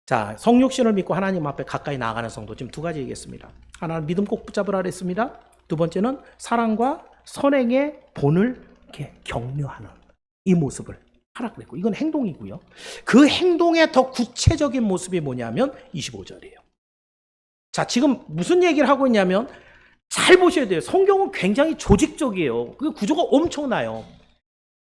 [SPEAKER 1] 자, 성육신을 믿고 하나님 앞에 가까이 나아가는 성도 지금 두 가지 얘기했습니다. 하나는 믿음 꼭 붙잡으라 그랬습니다. 두 번째는 사랑과 선행의 본을 이렇게 격려하는 이 모습을 하라 그랬고, 이건 행동이고요. 그 행동의 더 구체적인 모습이 뭐냐면 25절이에요. 자, 지금 무슨 얘기를 하고 있냐면 잘 보셔야 돼요. 성경은 굉장히 조직적이에요. 그 구조가 엄청나요.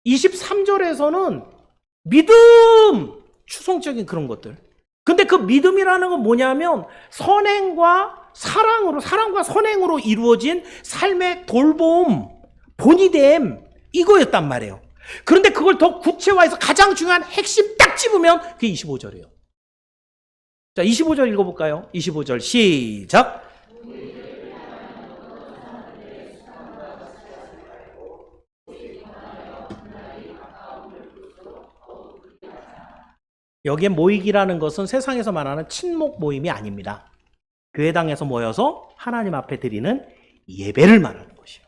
[SPEAKER 1] 23절에서는 믿음! 추상적인 그런 것들. 근데 그 믿음이라는 건 뭐냐면 선행과 사랑으로, 사랑과 선행으로 이루어진 삶의 돌봄, 본이됨, 이거였단 말이에요. 그런데 그걸 더 구체화해서 가장 중요한 핵심 딱 집으면 그게 25절이에요. 자, 25절 읽어볼까요? 25절 시작! 여기에 모이기라는 것은 세상에서 말하는 친목 모임이 아닙니다. 교회당에서 모여서 하나님 앞에 드리는 예배를 말하는 것이에요.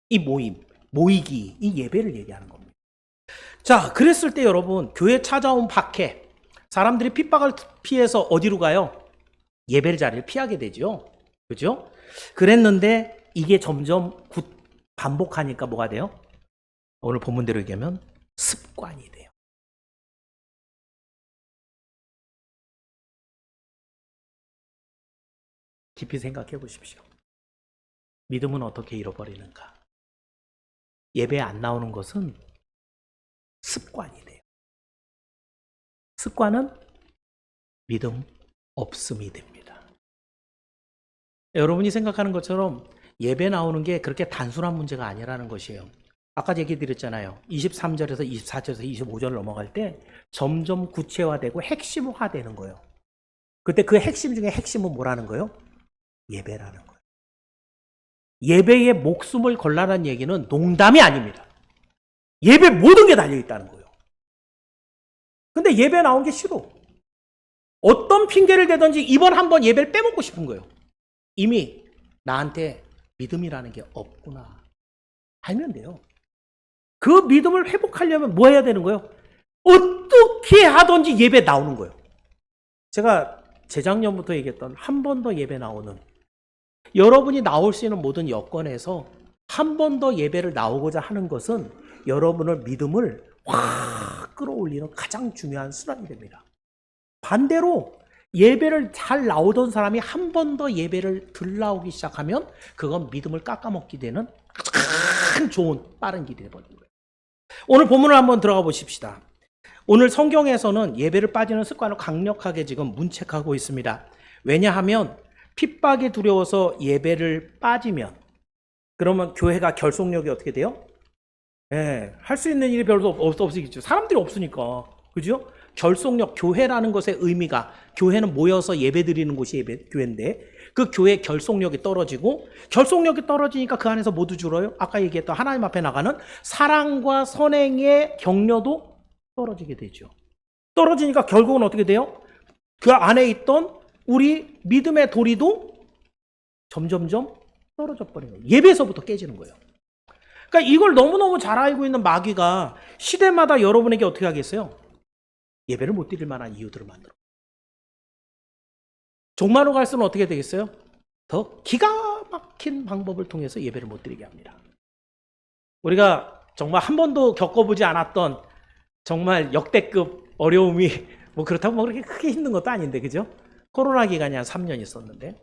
[SPEAKER 1] 이 모임, 모이기, 이 예배를 얘기하는 겁니다. 자, 그랬을 때 여러분, 교회 찾아온 박해, 사람들이 핍박을 피해서 어디로 가요? 예배를 자리를 피하게 되죠. 그죠? 그랬는데 이게 점점 반복하니까 뭐가 돼요? 오늘 본문대로 얘기하면 습관이 돼요. 깊이 생각해 보십시오. 믿음은 어떻게 잃어버리는가? 예배에 안 나오는 것은 습관이 돼요. 습관은 믿음 없음이 됩니다. 여러분이 생각하는 것처럼 예배 나오는 게 그렇게 단순한 문제가 아니라는 것이에요.
[SPEAKER 2] 아까 얘기 드렸잖아요. 23절에서 24절에서 25절 넘어갈 때 점점 구체화되고 핵심화되는 거예요. 그때 그 핵심 중에 핵심은 뭐라는 거예요? 예배라는 거예요. 예배에 목숨을 걸라는 얘기는 농담이 아닙니다. 예배 모든 게 달려있다는 거예요. 근데 예배 나온 게 싫어. 어떤 핑계를 대든지 이번 한번 예배를 빼먹고 싶은 거예요. 이미 나한테 믿음이라는 게 없구나. 알면 돼요. 그 믿음을 회복하려면 뭐 해야 되는 거예요? 어떻게 하든지 예배 나오는 거예요. 제가 재작년부터 얘기했던 한 번 더 예배 나오는, 여러분이 나올 수 있는 모든 여건에서 한 번 더 예배를 나오고자 하는 것은 여러분의 믿음을 확 끌어올리는 가장 중요한 수단이 됩니다. 반대로 예배를 잘 나오던 사람이 한 번 더 예배를 덜 나오기 시작하면 그건 믿음을 깎아먹게 되는 가장 좋은 빠른 길이 되어버린 거예요. 오늘 본문을 한번 들어가 보십시다. 오늘 성경에서는 예배를 빠지는 습관을 강력하게 지금 문책하고 있습니다. 왜냐하면 핍박이 두려워서 예배를 빠지면 그러면 교회가 결속력이 어떻게 돼요? 할 수 있는 일이 별로 없으겠죠. 사람들이 없으니까. 그죠? 결속력, 교회라는 것의 의미가, 교회는 모여서 예배 드리는 곳이 교회인데 그 교회의 결속력이 떨어지고, 결속력이 떨어지니까 그 안에서 모두 줄어요. 아까 얘기했던 하나님 앞에 나가는 사랑과 선행의 격려도 떨어지게 되죠. 떨어지니까 결국은 어떻게 돼요? 그 안에 있던 우리 믿음의 도리도 점점점 떨어져 버리는 거예요. 예배에서부터 깨지는 거예요. 그러니까 이걸 너무너무 잘 알고 있는 마귀가 시대마다 여러분에게 어떻게 하겠어요? 예배를 못 드릴 만한 이유들을 만들어. 종말로 갈수록 어떻게 되겠어요? 더 기가 막힌 방법을 통해서 예배를 못 드리게 합니다. 우리가 정말 한 번도 겪어보지 않았던 정말 역대급 어려움이 뭐 그렇다고 뭐 그렇게 크게 힘든 것도 아닌데, 그죠? 코로나 기간이 한 3년 있었는데,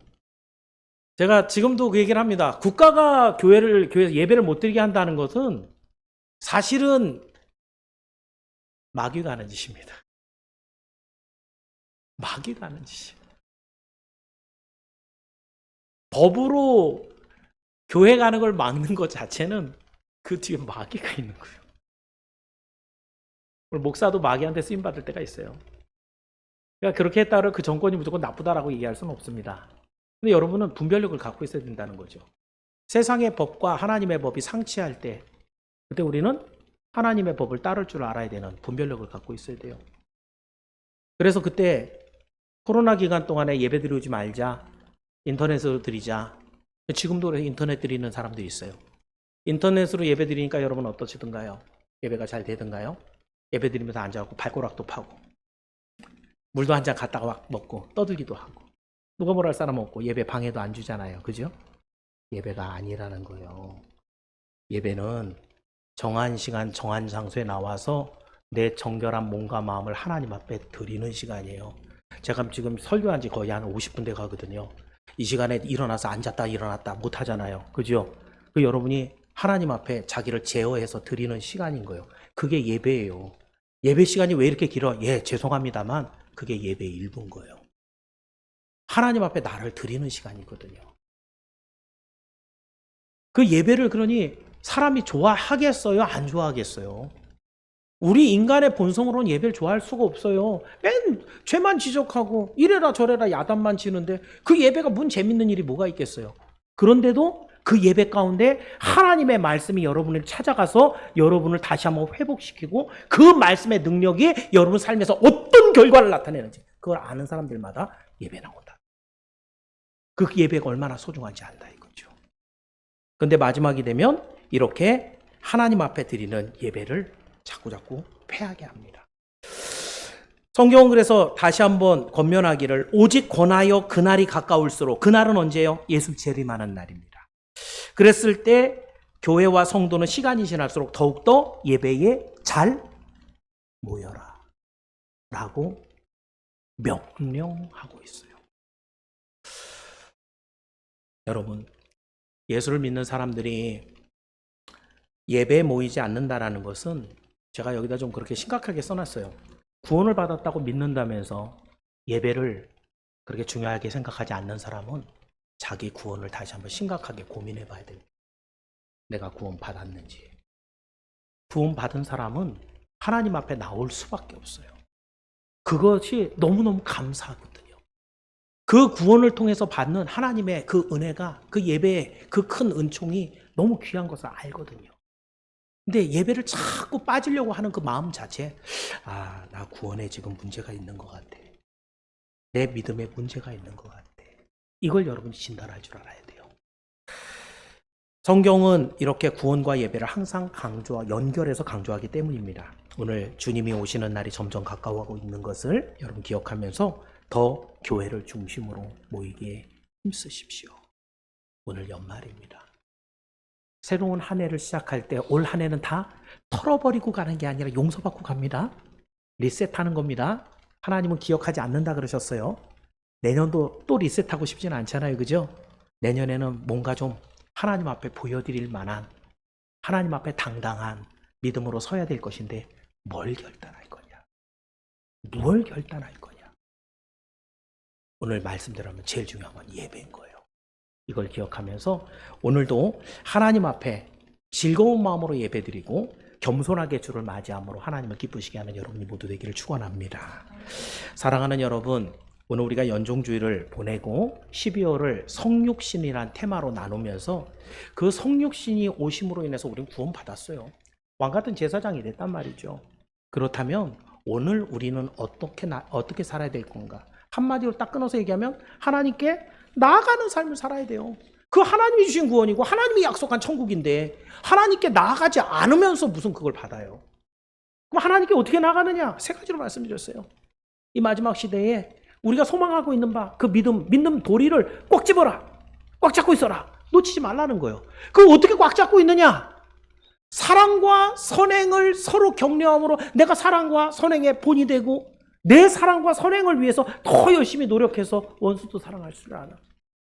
[SPEAKER 2] 제가 지금도 그 얘기를 합니다. 국가가 교회에서 예배를 못 드리게 한다는 것은 사실은 마귀가 하는 짓입니다. 마귀가 하는 짓이에요. 법으로 교회 가는 걸 막는 것 자체는 그 뒤에 마귀가 있는 거예요. 오늘 목사도 마귀한테 쓰임받을 때가 있어요. 그러니까 그렇게 했다고 그 정권이 무조건 나쁘다라고 얘기할 수는 없습니다. 근데 여러분은 분별력을 갖고 있어야 된다는 거죠. 세상의 법과 하나님의 법이 상치할 때, 그때 우리는 하나님의 법을 따를 줄 알아야 되는 분별력을 갖고 있어야 돼요. 그래서 그때 코로나 기간 동안에 예배 드리지 말자, 인터넷으로 드리자. 지금도 인터넷 드리는 사람들이 있어요. 인터넷으로 예배 드리니까 여러분 어떠시던가요? 예배가 잘 되던가요? 예배 드리면서 앉아갖고 발가락도 파고 물도 한 잔 갖다가 먹고 떠들기도 하고, 누가 뭐라 할 사람 없고 예배 방해도 안 주잖아요. 그죠? 예배가 아니라는 거예요. 예배는 정한 시간 정한 장소에 나와서 내 정결한 몸과 마음을 하나님 앞에 드리는 시간이에요. 제가 지금 설교한 지 거의 한 50분 돼 가거든요. 이 시간에 일어나서 앉았다 일어났다 못 하잖아요. 그죠? 그 여러분이 하나님 앞에 자기를 제어해서 드리는 시간인 거예요. 그게 예배예요. 예배 시간이 왜 이렇게 길어? 죄송합니다만 그게 예배의 일부인 거예요. 하나님 앞에 나를 드리는 시간이거든요. 그 예배를 그러니 사람이 좋아하겠어요? 안 좋아하겠어요? 우리 인간의 본성으로는 예배를 좋아할 수가 없어요. 맨 죄만 지적하고 이래라 저래라 야단만 치는데 그 예배가 뭔 재밌는 일이 뭐가 있겠어요? 그런데도 그 예배 가운데 하나님의 말씀이 여러분을 찾아가서 여러분을 다시 한번 회복시키고 그 말씀의 능력이 여러분 삶에서 어떤 결과를 나타내는지 그걸 아는 사람들마다 예배 나온다. 그 예배가 얼마나 소중한지 안다 이거죠. 근데 마지막이 되면 이렇게 하나님 앞에 드리는 예배를 자꾸자꾸 패하게 합니다. 성경은 그래서 다시 한번 권면하기를 오직 권하여 그날이 가까울수록, 그날은 언제예요? 예수 재림하는 날입니다. 그랬을 때 교회와 성도는 시간이 지날수록 더욱더 예배에 잘 모여라 라고 명령하고 있어요. 여러분, 예수를 믿는 사람들이 예배에 모이지 않는다라는 것은 제가 여기다 좀 그렇게 심각하게 써놨어요. 구원을 받았다고 믿는다면서 예배를 그렇게 중요하게 생각하지 않는 사람은 자기 구원을 다시 한번 심각하게 고민해 봐야 됩니다. 내가 구원 받았는지, 구원받은 사람은 하나님 앞에 나올 수밖에 없어요. 그것이 너무너무 감사하거든요. 그 구원을 통해서 받는 하나님의 그 은혜가, 그 예배의 그 큰 은총이 너무 귀한 것을 알거든요. 근데 예배를 자꾸 빠지려고 하는 그 마음 자체, 아, 나 구원에 지금 문제가 있는 것 같아. 내 믿음에 문제가 있는 것 같아. 이걸 여러분이 진단할 줄 알아야 돼요. 성경은 이렇게 구원과 예배를 항상 연결해서 강조하기 때문입니다. 오늘 주님이 오시는 날이 점점 가까워하고 있는 것을 여러분 기억하면서 더 교회를 중심으로 모이기에 힘쓰십시오. 오늘 연말입니다. 새로운 한 해를 시작할 때 올 한 해는 다 털어버리고 가는 게 아니라 용서받고 갑니다. 리셋하는 겁니다. 하나님은 기억하지 않는다 그러셨어요. 내년도 또 리셋하고 싶지는 않잖아요. 그죠? 내년에는 뭔가 좀 하나님 앞에 보여드릴 만한, 하나님 앞에 당당한 믿음으로 서야 될 것인데 뭘 결단할 거냐? 뭘 결단할 거냐? 오늘 말씀대로 하면 제일 중요한 건 예배인 거예요. 이걸 기억하면서 오늘도 하나님 앞에 즐거운 마음으로 예배드리고 겸손하게 주를 맞이함으로 하나님을 기쁘시게 하는 여러분이 모두 되기를 축원합니다. 사랑하는 여러분, 오늘 우리가 연종주의를 보내고 12월을 성육신이란 테마로 나누면서 그 성육신이 오심으로 인해서 우리는 구원받았어요. 왕같은 제사장이 됐단 말이죠. 그렇다면 오늘 우리는 어떻게 살아야 될 건가? 한마디로 딱 끊어서 얘기하면 하나님께 나아가는 삶을 살아야 돼요. 그 하나님이 주신 구원이고 하나님이 약속한 천국인데 하나님께 나아가지 않으면서 무슨 그걸 받아요. 그럼 하나님께 어떻게 나아가느냐? 세 가지로 말씀드렸어요. 이 마지막 시대에 우리가 소망하고 있는 바 그 믿는 도리를 꽉 집어라. 꽉 잡고 있어라. 놓치지 말라는 거예요. 그걸 어떻게 꽉 잡고 있느냐? 사랑과 선행을 서로 격려함으로 내가 사랑과 선행의 본이 되고 내 사랑과 선행을 위해서 더 열심히 노력해서 원수도 사랑할 줄 아는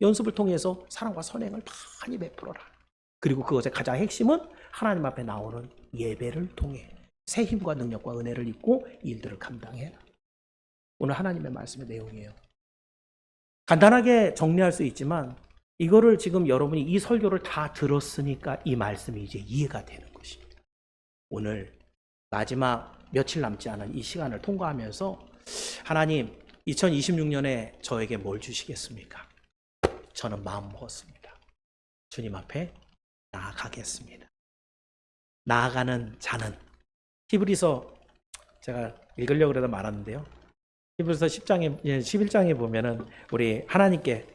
[SPEAKER 2] 연습을 통해서 사랑과 선행을 많이 베풀어라. 그리고 그것의 가장 핵심은 하나님 앞에 나오는 예배를 통해 새 힘과 능력과 은혜를 입고 일들을 감당해라. 오늘 하나님의 말씀의 내용이에요. 간단하게 정리할 수 있지만 이거를 지금 여러분이 이 설교를 다 들었으니까 이 말씀이 이제 이해가 되는 것입니다. 오늘 마지막 며칠 남지 않은 이 시간을 통과하면서 하나님 2026년에 저에게 뭘 주시겠습니까? 저는 마음 먹었습니다. 주님 앞에 나아가겠습니다. 나아가는 자는 히브리서 제가 읽으려고 그러다 말았는데요. 히브리서 11장에 보면은 우리 하나님께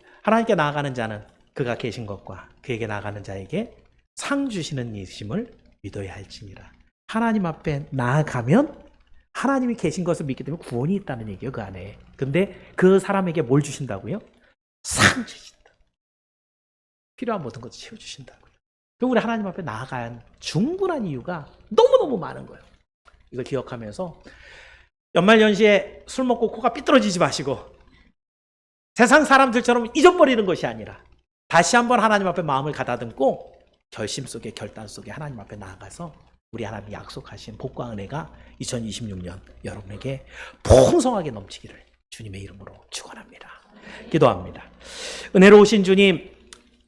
[SPEAKER 2] 나아가는 자는 그가 계신 것과 그에게 나아가는 자에게 상 주시는 이심을 믿어야 할지니라. 하나님 앞에 나아가면 하나님이 계신 것을 믿기 때문에 구원이 있다는 얘기예요, 그 안에. 근데 그 사람에게 뭘 주신다고요? 상 주신다. 필요한 모든 것을 채워주신다고요. 그리고 우리 하나님 앞에 나아간 충분한 이유가 너무너무 많은 거예요. 이걸 기억하면서 연말연시에 술 먹고 코가 삐뚤어지지 마시고 세상 사람들처럼 잊어버리는 것이 아니라 다시 한번 하나님 앞에 마음을 가다듬고 결심 속에 결단 속에 하나님 앞에 나아가서 우리 하나님이 약속하신 복과 은혜가 2026년 여러분에게 풍성하게 넘치기를 주님의 이름으로 축원합니다. 기도합니다. 은혜로우신 주님,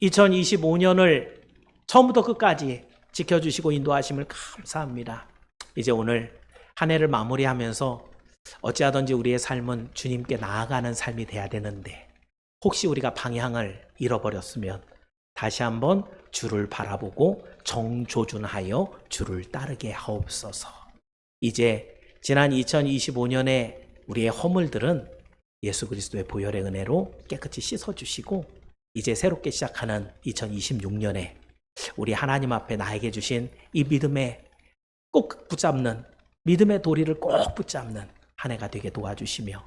[SPEAKER 2] 2025년을 처음부터 끝까지 지켜주시고 인도하심을 감사합니다. 이제 오늘 한 해를 마무리하면서 어찌하든지 우리의 삶은 주님께 나아가는 삶이 돼야 되는데 혹시 우리가 방향을 잃어버렸으면 다시 한번 주를 바라보고 정조준하여 주를 따르게 하옵소서. 이제 지난 2025년에 우리의 허물들은 예수 그리스도의 보혈의 은혜로 깨끗이 씻어주시고 이제 새롭게 시작하는 2026년에 우리 하나님 앞에 나에게 주신 이 믿음에 꼭 붙잡는 믿음의 도리를 꼭 붙잡는 한 해가 되게 도와주시며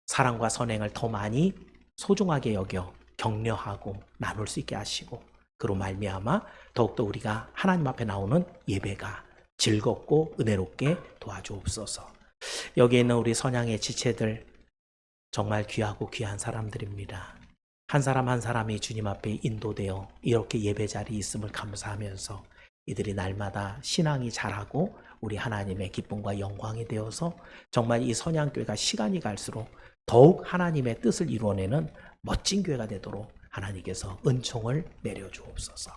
[SPEAKER 2] 사랑과 선행을 더 많이 소중하게 여겨 격려하고 나눌 수 있게 하시고 그로 말미암아 더욱더 우리가 하나님 앞에 나오는 예배가 즐겁고 은혜롭게 도와주옵소서. 여기에 있는 우리 선양의 지체들 정말 귀하고 귀한 사람들입니다. 한 사람 한 사람이 주님 앞에 인도되어 이렇게 예배 자리에 있음을 감사하면서 이들이 날마다 신앙이 자라고 우리 하나님의 기쁨과 영광이 되어서 정말 이 선양교회가 시간이 갈수록 더욱 하나님의 뜻을 이루어내는 멋진 교회가 되도록 하나님께서 은총을 내려주옵소서.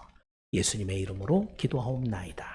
[SPEAKER 2] 예수님의 이름으로 기도하옵나이다.